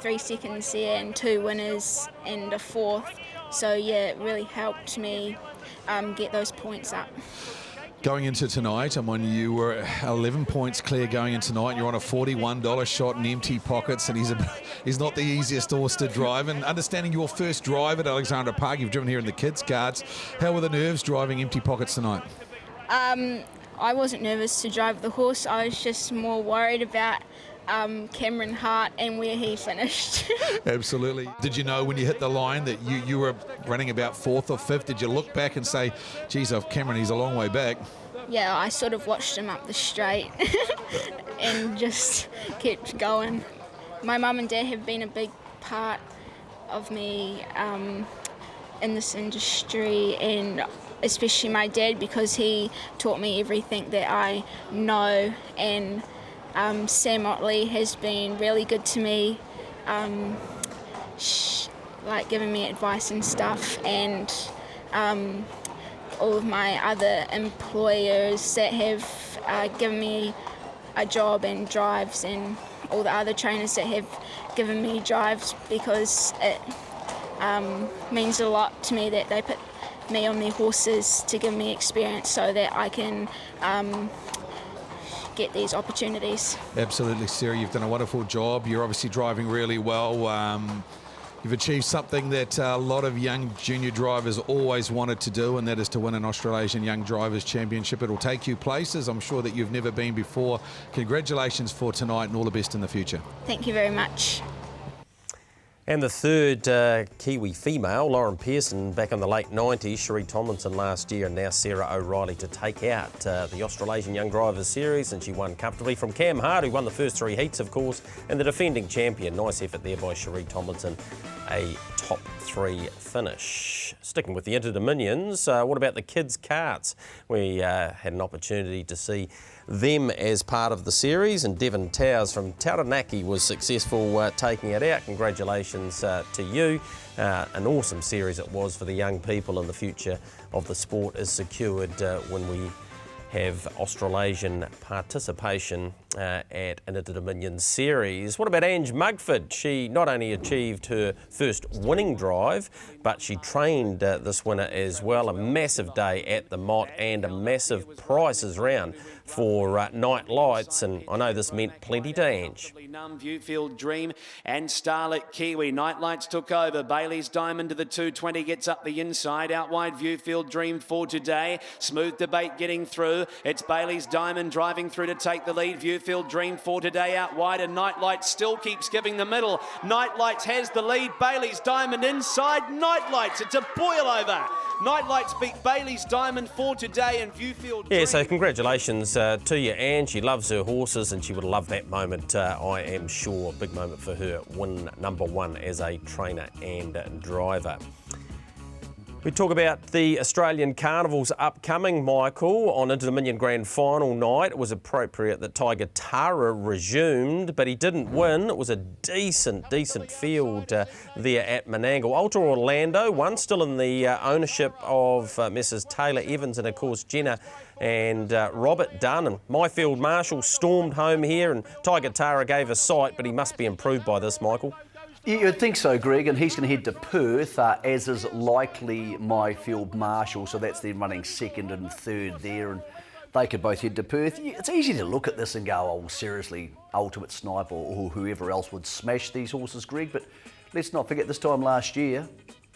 3 seconds there and 2 winners and a 4th. So yeah, it really helped me get those points up. Going into tonight, and when you were 11 points clear going into tonight, you're on a $41 shot in empty pockets, and he's not the easiest horse to drive. And understanding your first drive at Alexandra Park, you've driven here in the kids' carts. How were the nerves driving empty pockets tonight? I wasn't nervous to drive the horse. I was just more worried about Cameron Hart and where he finished. Absolutely. Did you know when you hit the line that you were running about 4th or 5th? Did you look back and say, geez, Cameron, he's a long way back? Yeah, I sort of watched him up the straight and just kept going. My mum and dad have been a big part of me in this industry, and especially my dad, because he taught me everything that I know, and Sam Otley has been really good to me, like giving me advice and stuff, and all of my other employers that have given me a job and drives, and all the other trainers that have given me drives, because it means a lot to me that they put me on their horses to give me experience so that I can get these opportunities. Absolutely, Sarah, you've done a wonderful job. You're obviously driving really well. You've achieved something that a lot of young junior drivers always wanted to do, and that is to win an Australasian Young Drivers Championship. It'll take you places I'm sure that you've never been before. Congratulations for tonight and all the best in the future. Thank you very much. And the third Kiwi female, Lauren Pearson, back in the late 90s, Cherie Tomlinson last year, and now Sarah O'Reilly to take out the Australasian Young Drivers Series, and she won comfortably from Cam Hart, who won the first 3 heats, of course, and the defending champion. Nice effort there by Cherie Tomlinson, a top 3 finish. Sticking with the Inter-Dominions, what about the kids' karts? We had an opportunity to see them as part of the series, and Devon Towers from Taranaki was successful taking it out. Congratulations to you. An awesome series it was for the young people, and the future of the sport is secured when we have Australasian participation at an Inter-Dominion series. What about Ange Mugford? She not only achieved her first winning drive, but she trained this winner as well. A massive day at the Mott and a massive prizes round for night lights, and I know this meant plenty to Ange. Viewfield Dream and Starlit Kiwi. Nightlights took over. Bailey's Diamond to the 220 gets up the inside. Out wide Viewfield Dream for today. Smooth Debate getting through. It's Bailey's Diamond driving through to take the lead. Viewfield Dream for today out wide, and Nightlights still keeps giving the middle. Nightlights has the lead. Bailey's Diamond inside. Nightlights, it's a boil over. Nightlights beat Bailey's Diamond for today, and Viewfield Dream. Yeah, so congratulations to you, Anne. She loves her horses, and she would love that moment, I am sure. Big moment for her, win number 1 as a trainer and driver. We talk about the Australian Carnival's upcoming, Michael, on Inter-Dominion Grand Final night. It was appropriate that Tiger Tara resumed, but he didn't win. It was a decent field there at Menangle. Ultra Orlando won, still in the ownership of Mrs. Taylor Evans and, of course, Jenna and Robert Dunn. And Myfield Marshall stormed home here, and Tiger Tara gave a sight, but he must be improved by this, Michael. You'd think so, Greg, and he's going to head to Perth, as is likely Myfield Marshall, so that's them running second and third there, and they could both head to Perth. It's easy to look at this and go, oh, seriously, Ultimate Sniper or whoever else would smash these horses, Greg, but let's not forget this time last year,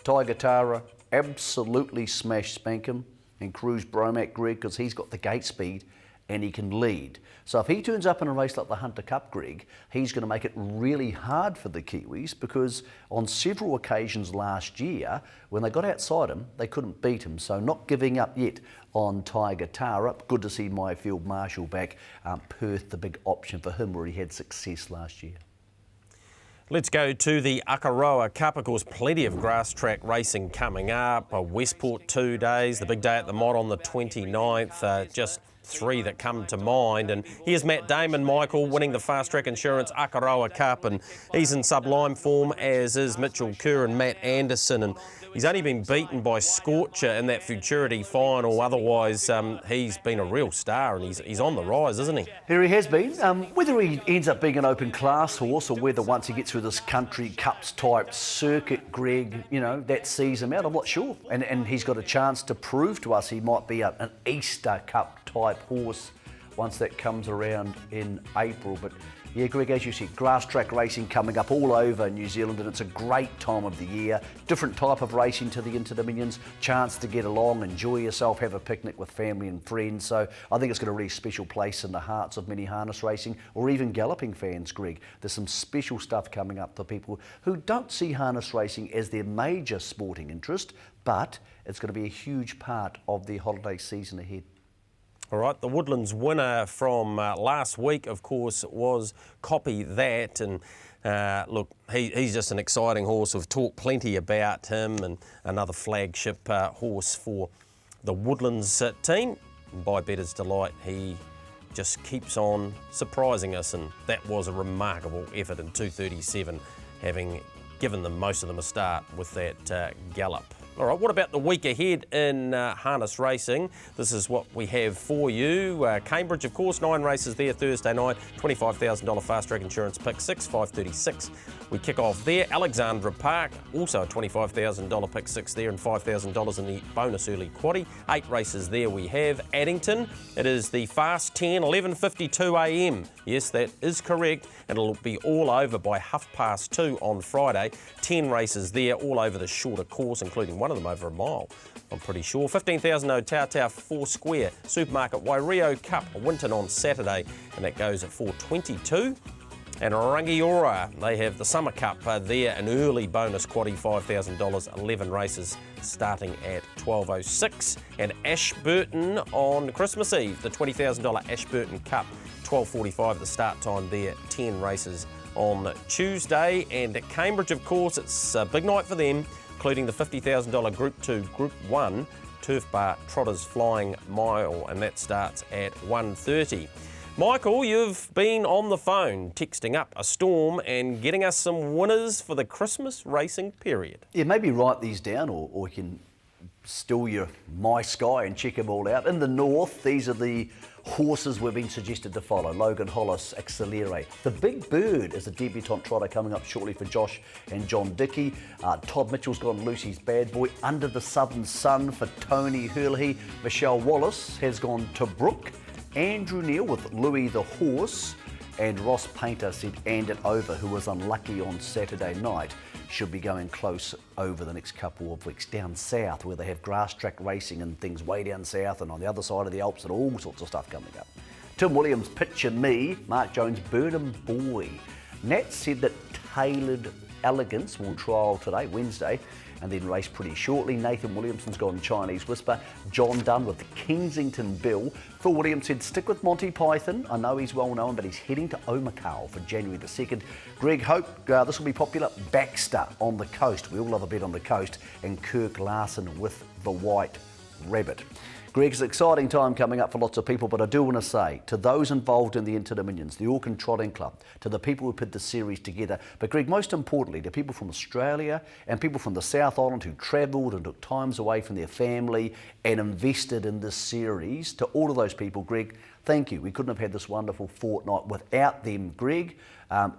Tiger Tara absolutely smashed Spankham and Cruz Bromac, Greg, because he's got the gate speed and he can lead. So if he turns up in a race like the Hunter Cup, Greg, he's going to make it really hard for the Kiwis, because on several occasions last year, when they got outside him, they couldn't beat him. So not giving up yet on Tiger Tara. Good to see Myfield Marshall back. Perth, the big option for him, where he had success last year. Let's go to the Akaroa Cup. Of course, plenty of grass track racing coming up. Westport 2 days, the big day at the Mott on the 29th. Just 3 that come to mind, and here's Matt Damon, Michael, winning the Fast Track Insurance Akaroa Cup, and he's in sublime form, as is Mitchell Kerr and Matt Anderson, and he's only been beaten by Scorcher in that Futurity final. Otherwise, he's been a real star, and he's on the rise, isn't he? Here he has been. Whether he ends up being an open class horse, or whether once he gets through this country cups type circuit, Greg, you know, that sees him out, I'm not sure. And he's got a chance to prove to us he might be an Easter Cup type horse once that comes around in April. But yeah, Greg, as you said, grass track racing coming up all over New Zealand, and it's a great time of the year. Different type of racing to the Inter-Dominions, chance to get along, enjoy yourself, have a picnic with family and friends. So I think it's got a really special place in the hearts of many harness racing or even galloping fans, Greg. There's some special stuff coming up for people who don't see harness racing as their major sporting interest, but it's going to be a huge part of their holiday season ahead. All right, the Woodlands winner from last week, of course, was Copy That. And look, he's just an exciting horse. We've talked plenty about him, and another flagship horse for the Woodlands team. And by Bettor's Delight, he just keeps on surprising us, and that was a remarkable effort in 2:37, having given them most of them a start with that gallop. All right, what about the week ahead in harness racing? This is what we have for you. Cambridge, of course, 9 races there Thursday night. $25,000 fast track insurance pick 6, 5:36. We kick off there. Alexandra Park, also a $25,000 pick 6 there and $5,000 in the bonus early quaddie. 8 races there we have. Addington, it is the fast 10, 11:52 a.m. Yes, that is correct. It'll be all over by 2:30 on Friday. 10 races there, all over the shorter course, including one of them over a mile, I'm pretty sure. 15,000 Otau 4 Square Supermarket Wairio Cup, Winton on Saturday, and that goes at 4:22. And Rangiora, they have the Summer Cup there, an early bonus quaddie, $5,000, 11 races starting at 12:06. And Ashburton on Christmas Eve, the $20,000 Ashburton Cup, 12:45 the start time there, 10 races on Tuesday. And at Cambridge, of course, it's a big night for them, including the $50,000 Group 2, Group 1 Turf Bar Trotters Flying Mile, and that starts at 1:30. Michael, you've been on the phone, texting up a storm and getting us some winners for the Christmas racing period. Yeah, maybe write these down or you can steal your My Sky and check them all out. In the north, these are the horses we've been suggested to follow. Logan Hollis, Accelerate. The Big Bird is a debutante trotter coming up shortly for Josh and John Dickey. Todd Mitchell's gone Lucy's Bad Boy. Under the Southern Sun for Tony Hurley. Michelle Wallace has gone to Brook. Andrew Neal with Louis the Horse, and Ross Painter said And It Over, who was unlucky on Saturday night, should be going close over the next couple of weeks. Down south, where they have grass track racing and things way down south and on the other side of the Alps and all sorts of stuff coming up. Tim Williams, Pitch and Me, Mark Jones, Burnham Boy. Nat said that Tailored Elegance will trial today, Wednesday, and then race pretty shortly. Nathan Williamson's gone Chinese Whisper. John Dunn with Kensington Bill. Phil Williams said stick with Monty Python. I know he's well known, but he's heading to Omakau for January the 2nd. Greg Hope, this will be popular. Baxter on the coast. We all love a bet on the coast. And Kirk Larson with the White Rabbit. Greg, it's an exciting time coming up for lots of people, but I do want to say to those involved in the InterDominions, the Auckland Trotting Club, to the people who put the series together, but Greg, most importantly, to people from Australia and people from the South Island who travelled and took times away from their family and invested in this series, to all of those people, Greg, thank you. We couldn't have had this wonderful fortnight without them, Greg.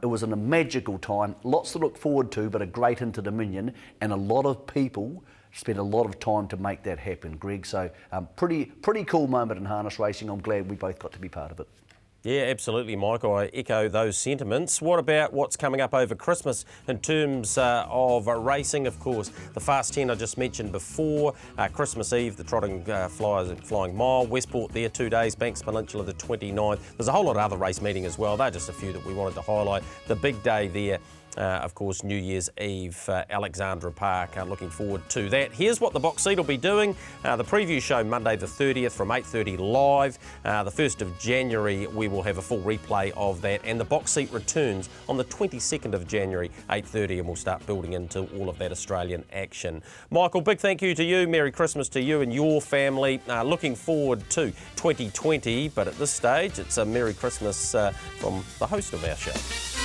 It was a magical time, lots to look forward to, but a great InterDominion, and a lot of people spent a lot of time to make that happen, Greg. So pretty cool moment in harness racing. I'm glad we both got to be part of it. Yeah, absolutely, Michael. I echo those sentiments. What about what's coming up over Christmas in terms of racing? Of course, the Fast 10 I just mentioned before. Christmas Eve, the Trotting Flying Mile. Westport there 2 days. Banks Peninsula the 29th. There's a whole lot of other race meeting as well. They're just a few that we wanted to highlight. The big day there. Of course, New Year's Eve, Alexandra Park. Looking forward to that. Here's what the box seat will be doing. The preview show Monday the 30th from 8:30 live. The 1st of January, we will have a full replay of that. And the box seat returns on the 22nd of January, 8:30, and we'll start building into all of that Australian action. Michael, big thank you to you. Merry Christmas to you and your family. Looking forward to 2020, but at this stage, it's a Merry Christmas from the host of our show.